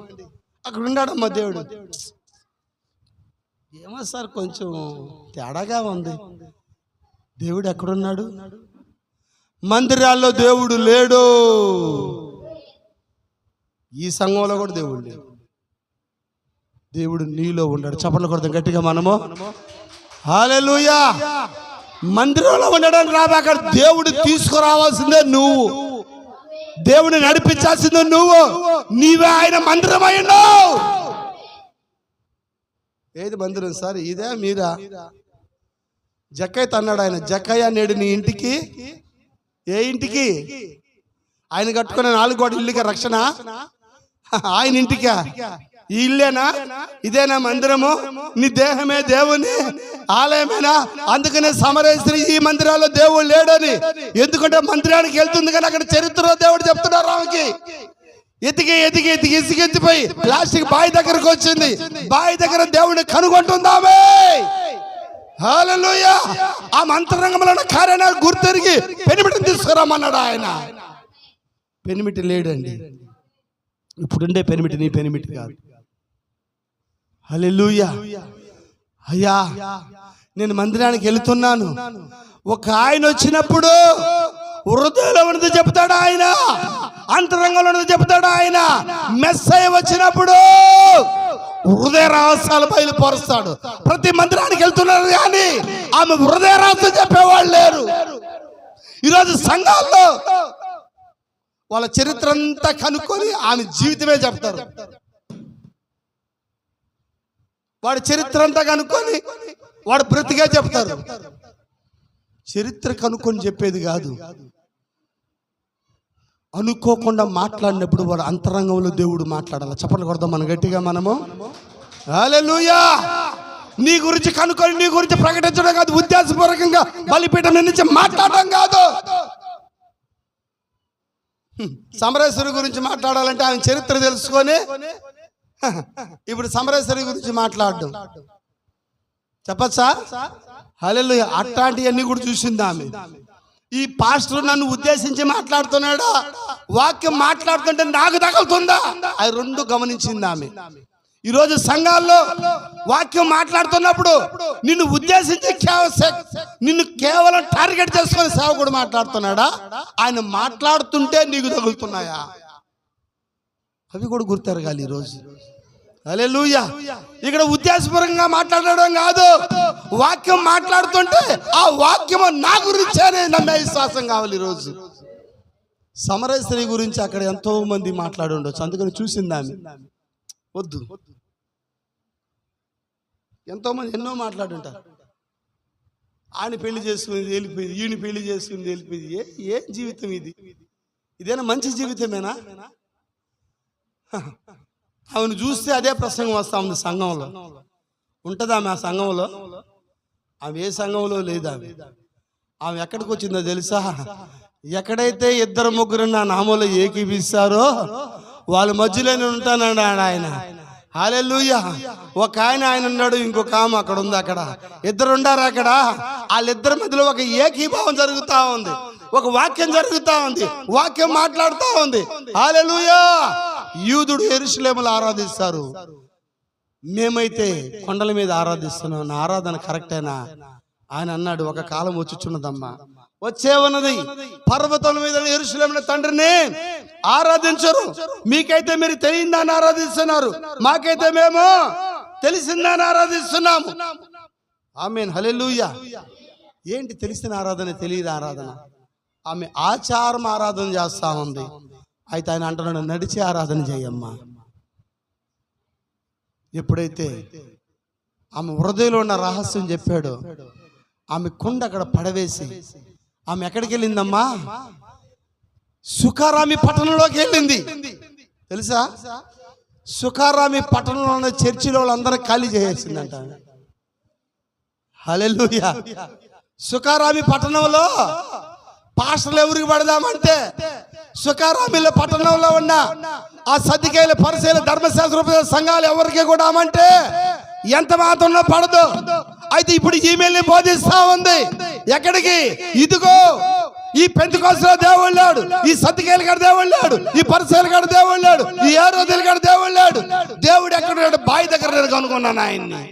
అక్కడ ఉన్నాడమ్మా దేవుడు. ఏమో సార్ కొంచెం తేడాగా ఉంది. దేవుడు ఎక్కడున్నాడు? మందిరాల్లో దేవుడు లేడు, ఈ సంఘంలో కూడా దేవుడు లేడు. దేవుడు నీలో ఉన్నాడు. చప్పట్లు కొడతాం గట్టిగా మనము. హల్లెలూయా. మందిరంలో ఉండడానికి రాబాక, దేవుడు తీసుకురావాల్సిందే నువ్వు, దేవుడిని నడిపించాల్సిందే నువ్వు. నీవే ఆయన మందిరం అయ్యున్నావు. ఏది మందిరం సార్? ఇదే మీరా? జక్కయ్య అన్నాడు ఆయన, జక్కయ్య నేడు నీ ఇంటికి, ఏ ఇంటికి? ఆయన కట్టుకునే 4 గోడల ఇల్లుగా రక్షణ? ఆయన ఇంటికా? ఈ ఇల్లేనా? ఇదేనా మందిరము? నీ దేహమే దేవుని ఆలయమేనా? అందుకనే సమరేశ్వరి ఈ మందిరాల్లో దేవుడు లేడని. ఎందుకంటే మందిరానికి వెళ్తుంది కానీ అక్కడ చరిత్రలో దేవుడు చెప్తున్నారు ఆమెకి. ఎతికి ఎతికి ఎతికి ఇసుకెత్తిపోయి ప్లాస్టిక్ బావి దగ్గరకు వచ్చింది. బావి దగ్గర దేవుడిని కనుగొంటుందామే. హల్లెలూయా. ఆ మంత్రరంగంలో ఉన్న కార్యాలు గుర్తెరిగి పెనిమిటిని తీసుకురామన్నాడు ఆయన. పెనిమిటి లేడండి, ఇప్పుడుండే పెనిమిటి నీ పెనిమిటి కాదు. హల్లెలూయా. అయ్యా నేను మందిరానికి వెళుతున్నాను, ఒక ఆయన వచ్చినప్పుడు హృదయంలో ఉన్నది చెప్తాడు ఆయన, అంతరంగంలో ఉన్నది చెప్తాడు ఆయన. మెస్సయ్య వచ్చినప్పుడు హృదయ రహస్యాలు బయలుపరుస్తాడు. ప్రతి మందిరానికి వెళ్తున్నారు కానీ ఆమె హృదయ రహస్యం చెప్పేవాళ్ళు లేరు. ఈరోజు సంఘాల్లో వాళ్ళ చరిత్ర అంతా కనుక్కొని ఆమె జీవితమే చెప్తారు. వాడి చరిత్ర అంతా కనుక్కొని వాడు బ్రతికే చెప్తారు. చరిత్ర కనుక్కొని చెప్పేది కాదు, అనుకోకుండా మాట్లాడినప్పుడు వాడు అంతరంగంలో దేవుడు మాట్లాడాలి. చప్పట్లు కొడదాం మన గట్టిగా మనము. హల్లెలూయా. నీ గురించి కనుక్కొని నీ గురించి ప్రకటించడం కాదు, ఉద్దేశపూర్వకంగా బలిపీఠం నుంచి మాట్లాడడం కాదు. సమరేశ్వరి గురించి మాట్లాడాలంటే ఆయన చరిత్ర తెలుసుకొని ఇప్పుడు సమరేశ్వరి గురించి మాట్లాడడం చెప్పచ్చా? హల్లెలూయా. అట్లాంటివన్నీ కూడా చూసింది ఆమె. ఈ పాస్టర్ నన్ను ఉద్దేశించి మాట్లాడుతున్నాడా, వాక్యం మాట్లాడుతుంటే నాకు తగులుతుందా, అవి రెండు గమనించింది ఆమె. ఈరోజు సంఘాల్లో వాక్యం మాట్లాడుతున్నప్పుడు నిన్ను ఉద్దేశించి నిన్ను కేవలం టార్గెట్ చేసుకొని సేవకుడు మాట్లాడుతున్నాడా, ఆయన మాట్లాడుతుంటే నీకు తగులుతున్నాయా, అవి కూడా గుర్తెరగాలి ఈరోజు. హల్లెలూయా. ఇక్కడ ఉద్దేశపూర్వకంగా మాట్లాడడం కాదు, వాక్యం మాట్లాడుతుంటే ఆ వాక్యము నా గురించే నమ్మే విశ్వాసం కావాలి. ఈరోజు సమరేశ్వరి గురించి అక్కడ ఎంతో మంది మాట్లాడి ఉండొచ్చు, అందుకని చూసిందాన్ని వద్దు. ఎంతో మంది ఎన్నో మాట్లాడుంటారు. ఆయన పెళ్లి చేసుకునేది వెళ్ళిపోయింది, ఈయన పెళ్లి చేసుకునేది వెళ్ళిపోయింది. ఏం జీవితం ఇది? ఇదేనా మంచి జీవితమేనా? ఆమెను చూస్తే అదే ప్రసంగం వస్తా ఉంది. సంఘంలో ఉంటుందా ఆమె? ఆ సంఘంలో ఆమె ఏ సంఘంలో లేదు. ఆమె ఎక్కడికి వచ్చిందో తెలుసా? ఎక్కడైతే ఇద్దరు ముగ్గురు నా నామంలో ఏకీపిస్తారో వాళ్ళ మధ్యలోనే ఉంటానన్నాడు ఆయన. హల్లెలూయా. ఒక ఆయన ఉన్నాడు, ఇంకొక ఆమె అక్కడ ఉంది. అక్కడ ఇద్దరు ఉండారు. అక్కడ వాళ్ళిద్దరి మధ్యలో ఒక ఏకీభావం జరుగుతా ఉంది, ఒక వాక్యం జరుగుతా ఉంది, వాక్యం మాట్లాడుతూ ఉంది. హల్లెలూయా. యూదుడు యెరూషలేములో ఆరాధిస్తారు, మేమైతే కొండల మీద ఆరాధిస్తున్నాం. నా ఆరాధన కరెక్టేనా? ఆయన అన్నాడు, ఒక కాలం వచ్చుచున్నదమ్మా, వచ్చే ఉన్నది, పర్వతం మీద యెరూషలేములో తండ్రిని ఆరాధించరు. మీకైతే మీరు తెలియదాన్ని ఆరాధిస్తున్నారు, మాకైతే మేము తెలిసిందాన్ని ఆరాధిస్తున్నాము. ఆమేన్. హల్లెలూయా. ఏంటి తెలిసిన ఆరాధన, తెలియదు ఆరాధన? ఆమె ఆచారం ఆరాధన చేస్తా ఉంది. అయితే ఆయన అంటున్నాడు, నడిచి ఆరాధన చేయమ్మా. ఎప్పుడైతే ఆమె హృదయంలో ఉన్న రహస్యం చెప్పాడో, ఆమె కొండ అక్కడ పడవేసి ఆమె ఎక్కడికి వెళ్ళిందమ్మా? సుఖారామి పట్టణంలోకి వెళ్ళింది. తెలుసా? సుఖారామి పట్టణంలో ఉన్న చర్చిలో వాళ్ళందరూ ఖాళీ చేసేసిందంట. హల్లెలూయా. సుఖారామి పట్టణంలో పాస్టర్లు ఎవరికి పడదామంటే సుఖారామిలో పట్టణంలో ఉన్న ఆ సద్దుకాయల పరిశీల ధర్మశాస్త్ర సంఘాలు ఎవరికి కూడా అంటే ఎంత మాత్రం పడదు. అయితే ఇప్పుడు ఈమెయిల్ని బోధిస్తా ఉంది. ఎక్కడికి? ఇదిగో ఈ పెంతెకోస్తులో దేవుడు లేడు, ఈ సద్దుకాయల కాడ దేవుడు లేడు, ఈ పరిశీల కాడ దేవుడు లేడు, ఈ ఏరోదుల కాడ దేవుడు లేడు. దేవుడు ఎక్కడ? బావి దగ్గర నేను కనుక్కున్నాను ఆయన్ని.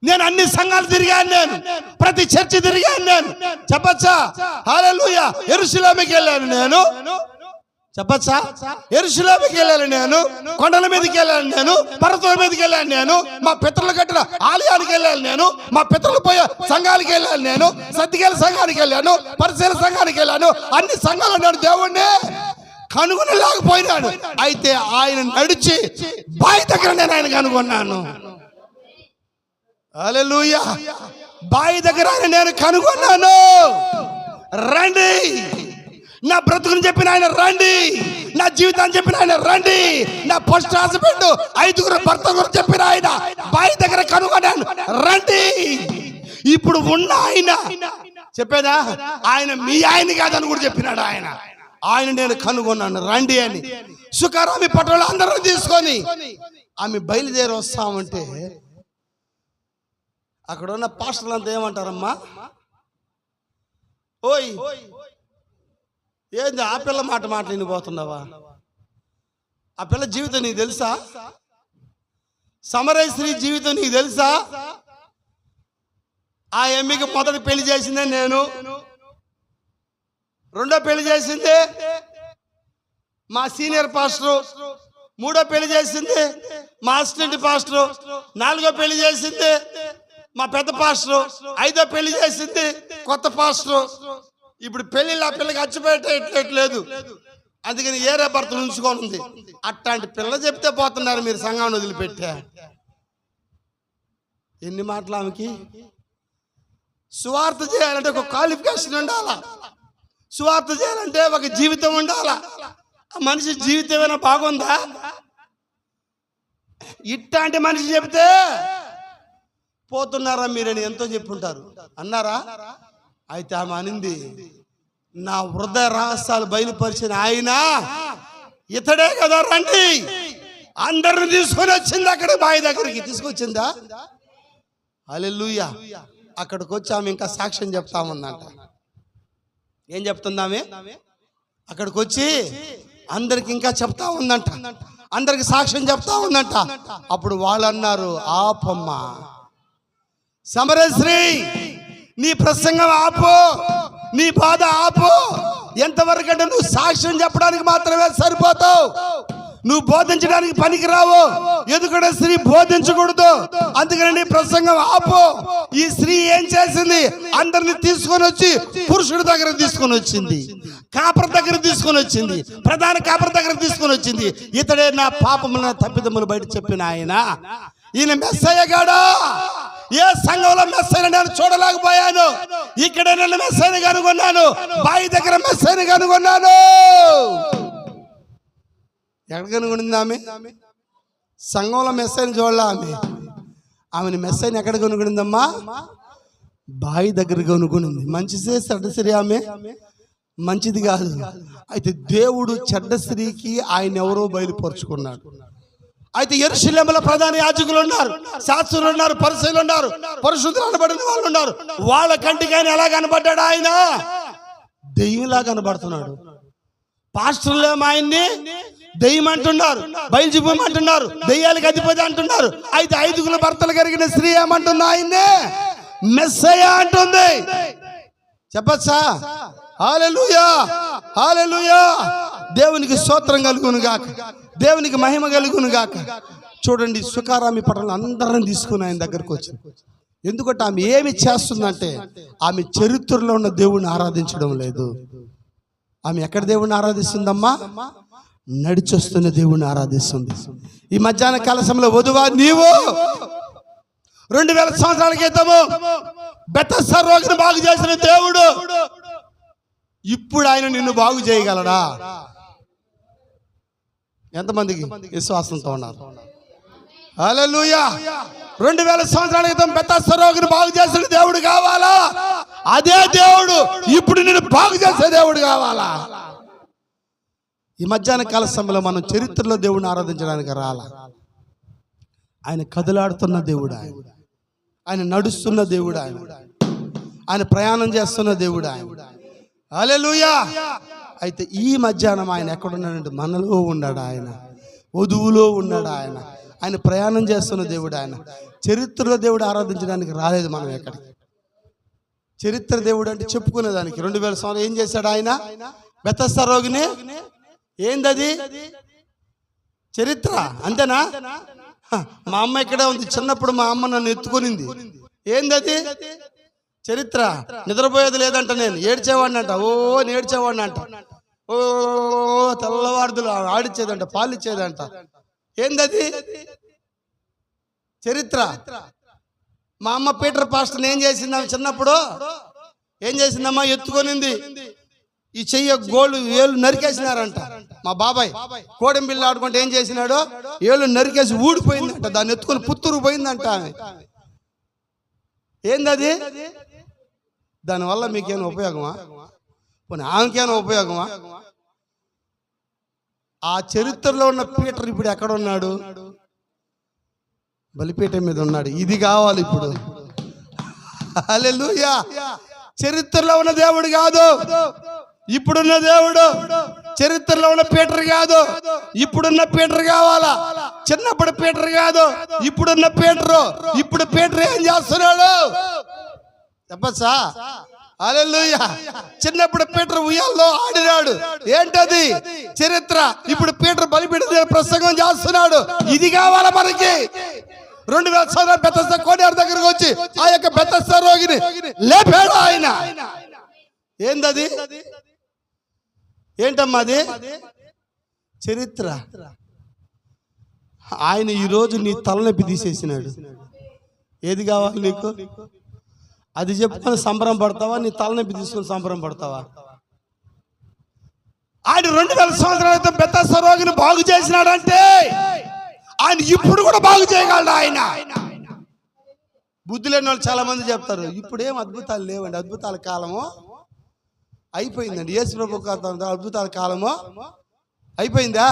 నేను అన్ని సంఘాలు తిరిగాను, నేను ప్రతి చర్చి తిరిగాను. నేను చెప్పచ్చా? హల్లెలూయా. యెరూషలేముకి వెళ్ళాను నేను. చెప్పచ్చా? యెరూషలేముకి వెళ్ళాను నేను, కొండల మీదకి వెళ్ళాను నేను, పర్వతాల మీదకి వెళ్ళాను నేను, మా పితరులు కట్టిన ఆలయానికి వెళ్ళాను నేను, మా పితరులు పోయే సంఘానికి వెళ్ళాను నేను, సద్దుకాయల సంఘానికి వెళ్ళాను, పరిశీల సంఘానికి వెళ్ళాను. అన్ని సంఘాలు నేను దేవుణ్ణి కనుగొనలేకపోయినాడు. అయితే ఆయన నడిచి బావి దగ్గర నేను ఆయన కనుగొన్నాను. హల్లెలూయా. బావి దగ్గర నేను కనుగొన్నాను. రండి, నా బ్రతుకుని చెప్పిన ఆయన రండి, నా జీవితాన్ని చెప్పిన ఆయన రండి, నా ఫస్ట్ హస్బెండ్ 5 భర్త గురించి చెప్పిన ఆయన బావి దగ్గర కనుగొన్నాను రండి. ఇప్పుడు ఉన్న ఆయన చెప్పేదా? ఆయన మీ ఆయన కాదని కూడా చెప్పినాడు ఆయన. ఆయన నేను కనుగొన్నాను రండి అని. సుఖారామి పట్టణంలో అందరూ తీసుకొని ఆమె బయలుదేరి వస్తామంటే అక్కడ ఉన్న పాస్టర్లు అంతా ఏమంటారమ్మా? ఓయ్, ఏంది ఆ పిల్ల మాట వినిపోతున్నావా? ఆ పిల్ల జీవితం నీకు తెలుసా? సమరేశ్వరి జీవితం నీకు తెలుసా? ఆ ఎమ్మికి మొదటి పెళ్లి చేసిందే నేను, రెండో పెళ్లి చేసింది మా సీనియర్ పాస్టరు, మూడో పెళ్లి చేసింది మా అసిస్టెంట్ పాస్టరు, నాలుగో పెళ్లి చేసింది మా పెద్ద పాస్టరు, ఐదో పెళ్లి చేసింది కొత్త పాస్టరు. ఇప్పుడు పెళ్లిళ్ళు ఆ పిల్లకి అచ్చిపెట్టలేదు, అందుకని ఏరే భర్తలు ఉంచుకొని ఉంది. అట్లాంటి పిల్ల చెప్తే పోతున్నారు మీరు సంఘాన్ని వదిలిపెట్టా. ఎన్ని మాటలు ఆమెకి? సువార్త చేయాలంటే ఒక క్వాలిఫికేషన్ ఉండాలా, సువార్త చేయాలంటే ఒక జీవితం ఉండాలా. ఆ మనిషి జీవితం ఏమైనా బాగుందా? ఇట్లాంటి మనిషి చెప్తే పోతున్నారా మీరని ఎంతో చెప్పుంటారు. అన్నారా? అయితే ఆమె అనింది, నా హృదయ రహస్యాలు బయలుపరిచిన ఆయన ఇతడే కదా, రండి. అందరిని తీసుకొని వచ్చింది అక్కడ బావి దగ్గరికి తీసుకొచ్చిందా? హల్లెలూయా. అక్కడికి వచ్చి ఆమె ఇంకా సాక్ష్యం చెప్తా ఉందంట. ఏం చెప్తుందామె? అక్కడికి వచ్చి అందరికి ఇంకా చెప్తా ఉందంట, అందరికి సాక్ష్యం చెప్తా ఉందంట. అప్పుడు వాళ్ళు అన్నారు, ఆపమ్మా సమరశ్రీ, నీ ప్రసంగం ఆపు, నీ బాధ ఆపు. ఎంతవరకు అంటే నువ్వు సాక్ష్యం చెప్పడానికి మాత్రమే సరిపోతావు, నువ్వు బోధించడానికి పనికిరావు. ఎందుకంటే స్త్రీ బోధించకూడదు, అందుకని నీ ప్రసంగం ఆపు. ఈ స్త్రీ ఏం చేసింది? అందరిని తీసుకొని వచ్చి పురుషుడి దగ్గర తీసుకొని వచ్చింది, కాపర్ దగ్గర తీసుకొని వచ్చింది, ప్రధాన కాపర్ దగ్గర తీసుకొని వచ్చింది. ఇతడే నా పాపముల తప్పిదములు బయట చెప్పిన ఆయన. ఈయన మెస్సయ్య గాడా? ఏ సంఘంలో మెస్సయ్య నేను చూడలేకపోయాను, ఇక్కడ నేను మెస్సయ్యని కనుగొన్నాను, బావి దగ్గర మెస్సయ్యని కనుగొన్నాను. ఎక్కడ కనుగొనింది ఆమె? సంఘంలో మెస్సయ్యని చూడలే ఆమెని మెస్సయ్యని ఎక్కడ కనుగొనిందమ్మా? బావి దగ్గర కనుగొనింది. మంచిదే చెడ్డ స్త్రీ ఆమె? మంచిది కాదు. అయితే దేవుడు చెడ్డ స్త్రీకి ఆయన ఎవరో బయలుపరుచుకున్నాడు. అయితే యెరూషలేములో ప్రధాన యాజకులు ఉన్నారు, శాస్త్రులు ఉన్నారు, పరిసయ్యులు ఉన్నారు, పరిశుద్ధులు అనబడిన వాళ్ళు ఉన్నారు. వాళ్ళ కంటికి ఆయన ఎలా కనబడ్డాడు? ఆయన దెయ్యంలా కనబడుతున్నాడు. పాస్టర్లేమో ఆయన్ని దెయ్యం అంటున్నారు, బయలుజీవం అంటున్నారు, దెయ్యాలకు అధిపతి అంటున్నారు. అయితే 5 భర్తలు కలిగిన స్త్రీ ఏమంటున్నా? ఆయన్నే మెస్సయ్య అంటుంది. చెప్పచ్చా? హల్లెలూయా, హల్లెలూయా. దేవునికి స్తోత్రం కలుగును గాక, దేవునికి మహిమ కలుగును గాక. చూడండి, సుకారామి పట్టణంలో అందరం తీసుకుని ఆయన దగ్గరకు వచ్చింది. ఎందుకంటే ఆమె ఏమి చేస్తుందంటే ఆమె చరిత్రలో ఉన్న దేవుణ్ణి ఆరాధించడం లేదు. ఆమె ఎక్కడ దేవుణ్ణి ఆరాధిస్తుందమ్మా? నడిచొస్తున్న దేవుణ్ణి ఆరాధిస్తుంది. ఈ మధ్యాహ్న కాల సమయంలో వధువా, నీవు 2000 సంవత్సరాల క్రితము బెతస్దా రోగిని బాగు చేసిన దేవుడు ఇప్పుడు ఆయన నిన్ను బాగు చేయగలడా? ఎంతమందికి విశ్వాసంతో ఉన్నారు? హల్లెలూయా. 2000 సంవత్సరాల క్రితం బెతస్దా రోగిని బాగు చేసిన దేవుడు కావాలా? అదే దేవుడు ఇప్పుడు నిన్ను బాగు చేసే దేవుడు కావాలా? ఈ మధ్యాహ్న కాల సమయంలో మనం చరిత్రలో దేవుడిని ఆరాధించడానికి రాలా. ఆయన కదలాడుతున్న దేవుడు, ఆయన నడుస్తున్న దేవుడు, ఆయన ప్రయాణం చేస్తున్న దేవుడు ఆయన. హల్లెలూయా. అయితే ఈ మధ్యాహ్నం ఆయన ఎక్కడున్నాడంటే మనలో ఉన్నాడు. ఆయన వధువులో ఉన్నాడు. ఆయన ప్రయాణం చేస్తున్న దేవుడు. ఆయన చరిత్రలో దేవుడు ఆరాధించడానికి రాలేదు మనం ఎక్కడికి. చరిత్ర దేవుడు అంటే చెప్పుకునేదానికి 2000 సంవత్సరాలు ఏం చేశాడు ఆయన? బెతస్దా రోగిని ఏందది? చరిత్ర అంతేనా? మా అమ్మ ఇక్కడే ఉంది. చిన్నప్పుడు మా అమ్మ నన్ను ఎత్తుకునింది. ఏందది? చరిత్ర. నిద్రపోయేది లేదంట, నేను ఏడ్చేవాడిని అంట. నేడ్చేవాడిని అంట. ఓ తెల్లవారుదులు ఆడిచ్చేదంట, పాలిచ్చేదంట. ఏందది? చరిత్ర. మా అమ్మ పీటర్ పాస్టర్ని ఏం చేసింది? చిన్నప్పుడు ఏం చేసిందమ్మా? ఎత్తుకొనింది. ఈ చెయ్య గోళ్ళు ఏళ్ళు నరికేసినారంట. మా బాబాయ్ కోడెం బిల్లు ఆడుకుంటే ఏం చేసినాడు? ఏళ్ళు నరికేసి ఊడిపోయిందంట. దాన్ని ఎత్తుకొని పుత్తూరు పోయిందంట. ఏందది? దానివల్ల మీకేమైనా ఉపయోగమా? పోనీ ఆమెకేమైనా ఉపయోగమా? ఆ చరిత్రలో ఉన్న పీటర్ ఇప్పుడు ఎక్కడ ఉన్నాడు? బలిపీఠం మీద ఉన్నాడు. ఇది కావాలి ఇప్పుడు. హల్లెలూయా. చరిత్రలో ఉన్న దేవుడు కాదు ఇప్పుడున్న దేవుడు. చరిత్రలో ఉన్న పీటర్ కాదు, ఇప్పుడున్న పీటర్ కావాలా. చిన్నప్పుడు పీటర్ కాదు, ఇప్పుడున్న పీటరు. ఇప్పుడు పీటర్ ఏం చేస్తున్నాడు చెప్పచ్చా? హల్లెలూయా. చిన్నప్పుడు పీటర్ ఉయ్యాల్లో ఆడినాడు. ఏంటది? చరిత్ర. ఇప్పుడు పీటర్ బలిపీఠం ప్రసంగం చేస్తున్నాడు. ఇది కావాలా మనకి? 2000 సంవత్సరాలు బెతస్దా కోనేరు దగ్గరకు వచ్చి ఆ యొక్క బెతస్దా రోగిని లేపాడు ఆయన. ఏందది? ఏంటమ్మా అది? చరిత్ర. ఆయన ఈరోజు నీ తలనొప్పి తీసేసినాడు. ఏది కావాలి నీకు? అది చెప్పుకొని సంబరం పడతావా? నీ తలనొప్పి తీసుకొని సంబరం పడతావా? ఆయన 2000 సంవత్సరాల క్రితం బెతస్దా రోగిని బాగు చేసినాడంటే ఆయన ఇప్పుడు కూడా బాగు చేయగలడు. ఆయన బుద్ధి లేని వాళ్ళు చాలా మంది చెప్తారు, ఇప్పుడేం అద్భుతాలు లేవండి, అద్భుతాల కాలము. అయిపోయిందండి. యేసు ప్రభు అద్భుతాల కాలము అయిపోయిందా?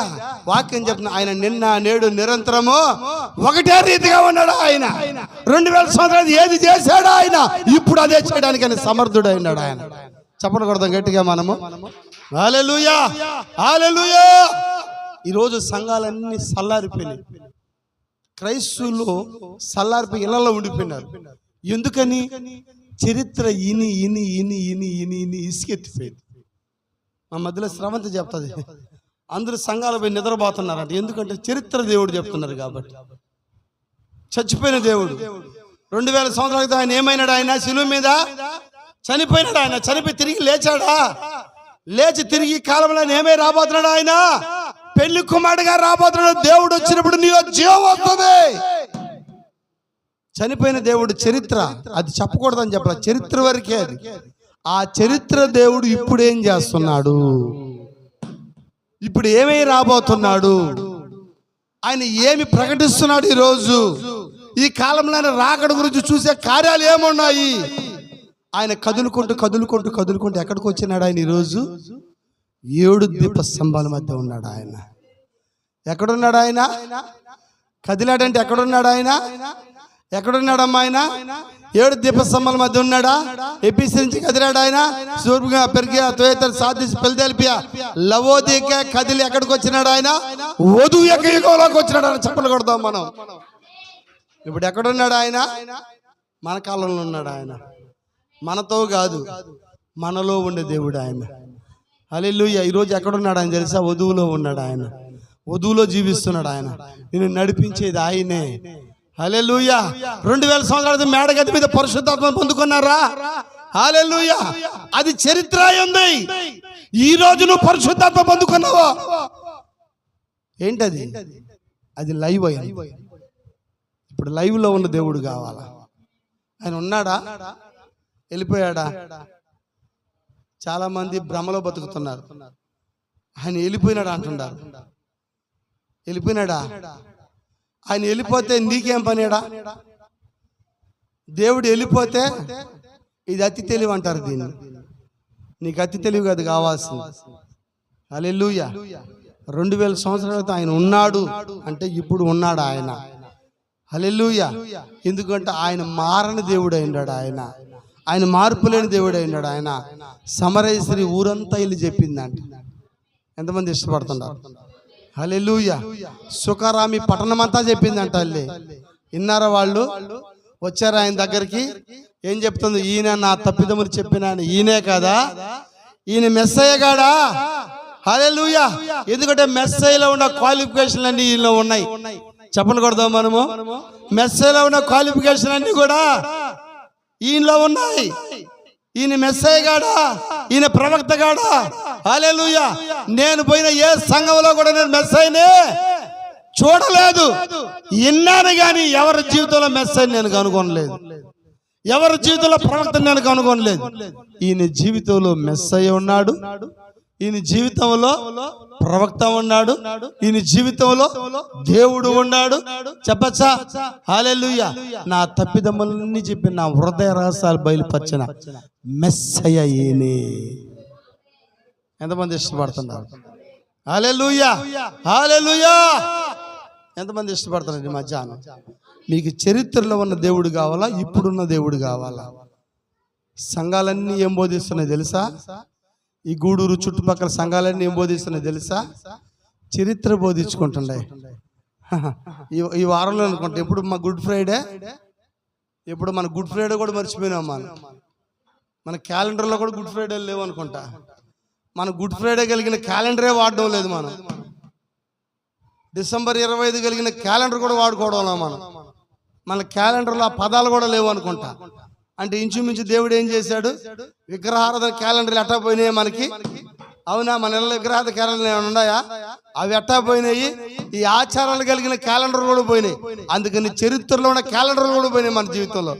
వాక్యం చెప్తున్నా, ఆయన నిన్న నేడు నిరంతరము ఒకటే రీతిగా ఉన్నాడు. ఆయన 2000 సంవత్సరాలు ఏది చేశాడు ఆయన ఇప్పుడు అదే చేయడానికి ఆయన సమర్థుడు అయినాడు. ఆయన చెప్పను కొడదాం గట్టిగా మనము హల్లెలూయా హల్లెలూయా. ఈరోజు సంఘాలన్నీ సల్లారిపోయినాయి. క్రైస్తవులు సల్లారిపోయి ఇళ్లలో ఉండిపోయినారు. ఎందుకని? చరిత్ర ఇని ఇని ఇని ఇని ఇని ఇని ఇసుకెత్తిపోయింది. మా మధ్యలో స్రవంత చెప్తుంది, అందరూ సంఘాలు పోయి నిద్రపోతున్నారంట. ఎందుకంటే చరిత్ర దేవుడు చెప్తున్నారు కాబట్టి. చచ్చిపోయిన దేవుడు 2000 సంవత్సరాల క్రితం ఆయన ఏమైనాడు? ఆయన శిలువ మీద చనిపోయినాడు. ఆయన చనిపోయి తిరిగి లేచాడా? లేచి తిరిగి కాలంలో ఏమై రాబోతున్నాడు? ఆయన పెళ్లి కుమారుడుగా రాబోతున్నాడు. దేవుడు వచ్చినప్పుడు నీలో జీవం వస్తుంది. చనిపోయిన దేవుడు చరిత్ర అది చెప్పకూడదని చెప్పాలి, చరిత్ర వరకే అది. ఆ చరిత్ర దేవుడు ఇప్పుడు ఏం చేస్తున్నాడు, ఇప్పుడు ఏమై రాబోతున్నాడు, ఆయన ఏమి ప్రకటిస్తున్నాడు ఈరోజు, ఈ కాలంలో ఆయన రాకడ గురించి చూసే కార్యాలు ఏమున్నాయి. ఆయన కదులుకుంటూ కదులుకుంటూ కదులుకుంటూ ఎక్కడికి వచ్చినాడు? ఆయన ఈరోజు 7 దీప స్తంభాల మధ్య ఉన్నాడు. ఆయన ఎక్కడున్నాడు? ఆయన కదిలాడంటే ఎక్కడున్నాడు? ఆయన ఎక్కడున్నాడమ్మా? ఆయన 7 దీపస్తంభాల మధ్య ఉన్నాడా? ఎపిసి నుంచి కదిలాడు. ఆయన సూర్పుగా పెరిగి తుయేతర్ సాధించి పెళ్దెల్పియా లవోదిక కదిలి ఎక్కడికి వచ్చినాడు? ఆయన వధువు యొక్క యుగంలోకి వచ్చినాడు. అని చెప్పలు కొడదాం మనం. ఇప్పుడు ఎక్కడున్నాడు? ఆయన మన కాలంలో ఉన్నాడు. ఆయన మనతో కాదు, మనలో ఉండే దేవుడు ఆయన. హల్లెలూయా. ఈరోజు ఎక్కడున్నాడు ఆయన తెలుసా? వధువులో ఉన్నాడు. ఆయన వధువులో జీవిస్తున్నాడు. ఆయన నిన్ను నడిపించేది ఆయనే. హల్లెలూయా. 2000 సంవత్సరాల మేడగది మీద పరిశుద్ధాత్మను పొందుకున్నారా? హల్లెలూయా. అది చరిత్ర ఉంది. ఈ రోజు నువ్వు పరిశుద్ధాత్మ పొందుకున్నావా? ఏంటది? అది లైవ్ అయింది. ఇప్పుడు లైవ్ లో ఉన్న దేవుడు కావాలా? ఆయన ఉన్నాడా? వెళ్ళిపోయాడా? చాలా మంది భ్రమలో బతుకుతున్నారు. ఆయన వెళ్ళిపోయినాడా అంటున్నారు. వెళ్ళిపోయినాడా? ఆయన వెళ్ళిపోతే నీకేం పనిడా? దేవుడు వెళ్ళిపోతే ఇది అతి తెలివి అంటారు. దీన్ని నీకు అతి తెలివి కాదు కావాల్సింది. హల్లెలూయా. 2000 సంవత్సరాలతో ఆయన ఉన్నాడు అంటే ఇప్పుడు ఉన్నాడు ఆయన. హల్లెలూయా. ఎందుకంటే ఆయన మారని దేవుడు అయినాడు. ఆయన మార్పు లేని దేవుడు అయినాడు. ఆయన సమరేశ్వరి ఊరంతా వెళ్ళి చెప్పిందంట. ఎంతమంది ఇష్టపడుతున్నారు? హల్లెలూయా. సుఖరామి పట్టణం అంతా చెప్పిందంట. వెళ్ళి విన్నారా? వాళ్ళు వచ్చారు ఆయన దగ్గరికి. ఏం చెప్తుంది? ఈయన నా తప్పిదములు చెప్పిన ఈయనే కదా, ఈయన మెస్సయ్య కాడా? హల్లెలూయా. ఎందుకంటే మెస్సయ్యలో ఉన్న క్వాలిఫికేషన్లు అన్ని ఈయనలో ఉన్నాయి. చెప్పలు కొడదాం మనము. మెస్సయ్యలో ఉన్న క్వాలిఫికేషన్ అన్ని కూడా ఈయనలో ఉన్నాయి. ఈయన మెస్సయ్య గాడా? ఈయన ప్రవక్త గాడా? హల్లెలూయా. నేను పోయిన ఏ సంఘంలో కూడా నేను మెస్సయ్యనే చూడలేదు, విన్నాను. కానీ ఎవరి జీవితంలో మెస్సయ్య నేను కనుగొనలేదు, ఎవరి జీవితంలో ప్రవక్త నేను కనుగొనలేదు. ఈయన జీవితంలో మెస్సయ్య ఉన్నాడు, ఈయన జీవితంలో ప్రవక్త ఉన్నాడు, ఈయన జీవితంలో దేవుడు ఉన్నాడు. చెప్పచ్చా? హల్లెలూయా. నా తప్పిదములన్నీ చెప్పి నా హృదయ రహస్యాలు బయలుపరిచిన మెస్సయ్య ఈయనే. ఎంతమంది ఇష్టపడుతున్నారు? హల్లెలూయా హల్లెలూయా. ఎంతమంది ఇష్టపడుతున్నారు? మధ్యాహ్నం మీకు చరిత్రలో ఉన్న దేవుడు కావాలా, ఇప్పుడున్న దేవుడు కావాలా? సంఘాలన్నీ ఏం బోధిస్తున్నాయి తెలుసా? ఈ గూడూరు చుట్టుపక్కల సంఘాలన్నీ ఏం బోధిస్తున్నాయి తెలుసా? చరిత్ర బోధించుకుంటుండే. ఈ వారంలో అనుకుంటా ఎప్పుడు మా గుడ్ ఫ్రైడే, ఎప్పుడు మన గుడ్ ఫ్రైడే కూడా మర్చిపోయినాం. మన క్యాలెండర్లో కూడా గుడ్ ఫ్రైడే లేవు అనుకుంటా. మన గుడ్ ఫ్రైడే కలిగిన క్యాలెండరే వాడడం లేదు. మనం డిసెంబర్ 25 కలిగిన క్యాలెండర్ కూడా వాడుకోవడం. మన క్యాలెండర్లో ఆ పదాలు కూడా లేవు అనుకుంటా. అంటే ఇంచుమించు దేవుడు ఏం చేశాడు? విగ్రహారాధన క్యాలెండర్లు ఎట్టా పోయినాయి మనకి? అవునా? మన ఇళ్ళ విగ్రహారాధన క్యాలెండర్లు ఏమైనా ఉన్నాయా? అవి ఎట్టా పోయినాయి. ఈ ఆచారాలు కలిగిన క్యాలెండర్ కూడా పోయినాయి. అందుకని చరిత్రలో ఉన్న క్యాలెండర్లు కూడా పోయినాయి. మన జీవితంలో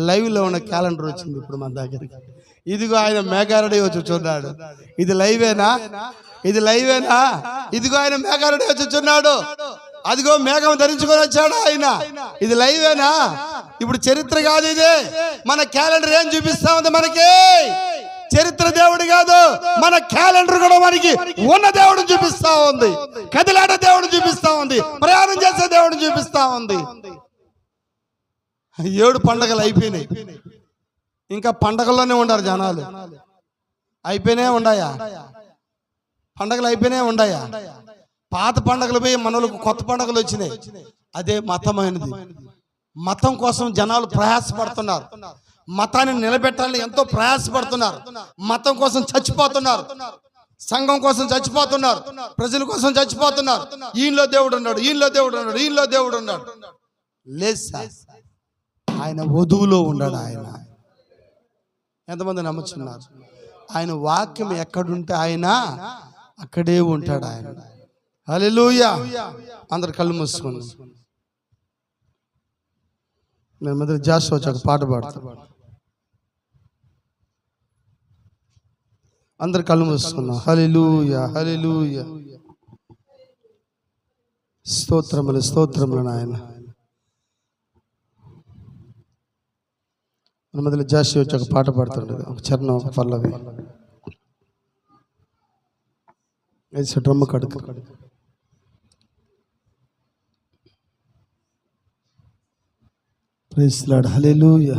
లైవ్లో ఉన్న క్యాలెండర్ వచ్చింది ఇప్పుడు మన దగ్గరికి. ఇదిగో ఆయన మేఘారుడే వచ్చి చూన్నాడు. ఇది లైవేనా? ఇది లైవేనా? ఇదిగో ఆయన మేఘారుడే వచ్చి చూన్నాడు. అదిగో మేఘం ధరించుకొని వచ్చాడు ఆయన. ఇది లైవేనా? ఇప్పుడు చరిత్ర కాదు ఇది. మన క్యాలెండర్ ఏం చూపిస్తా ఉంది మనకి? చరిత్ర దేవుడు కాదు, మన క్యాలెండర్ కూడా మనకి ఉన్న దేవుడిని చూపిస్తా ఉంది, కదిలాడే దేవుడిని చూపిస్తా ఉంది, ప్రయాణం చేసే దేవుడిని చూపిస్తా ఉంది. 7 పండగలు అయిపోయినాయి, ఇంకా పండగల్లోనే ఉండారు జనాలు. అయిపోయినాయి ఉండాయా? పండగలు అయిపోయినాయి ఉండాయా? పాత పండగలు పోయి మనలకు కొత్త పండగలు వచ్చినాయి. అదే మతమైనది. మతం కోసం జనాలు ప్రయాసపడుతున్నారు, మతాన్ని నిలబెట్టాలని ఎంతో ప్రయాసపడుతున్నారు, మతం కోసం చచ్చిపోతున్నారు, సంఘం కోసం చచ్చిపోతున్నారు, ప్రజల కోసం చచ్చిపోతున్నారు. ఈయనలో దేవుడు ఉన్నాడు, ఈయనలో దేవుడు ఉన్నాడు, ఈయనలో దేవుడు ఉన్నాడు. లేదు సార్, ఆయన వధువులో ఉన్నాడు. ఆయన ఎంతమంది నమ్ముతున్నారు? ఆయన వాక్యం ఎక్కడుంటే ఆయన అక్కడే ఉంటాడు. ఆయన హల్లెలూయా. అందరు కళ్ళు మూసుకున్నాం. నేను మొదటి జాషువా ఒక పాట పాడతాను. అందరు కళ్ళు మూసుకున్నాం. హల్లెలూయా, హల్లెలూయా. స్తోత్రములు, స్తోత్రములు నాయన. మన మొదలు జాషువా ఒక పాట పాడుతుండే, ఒక చరణం, ఒక పల్లవి. డ్రమ్ కడుకు. Praise Lord. హల్లెలూయా.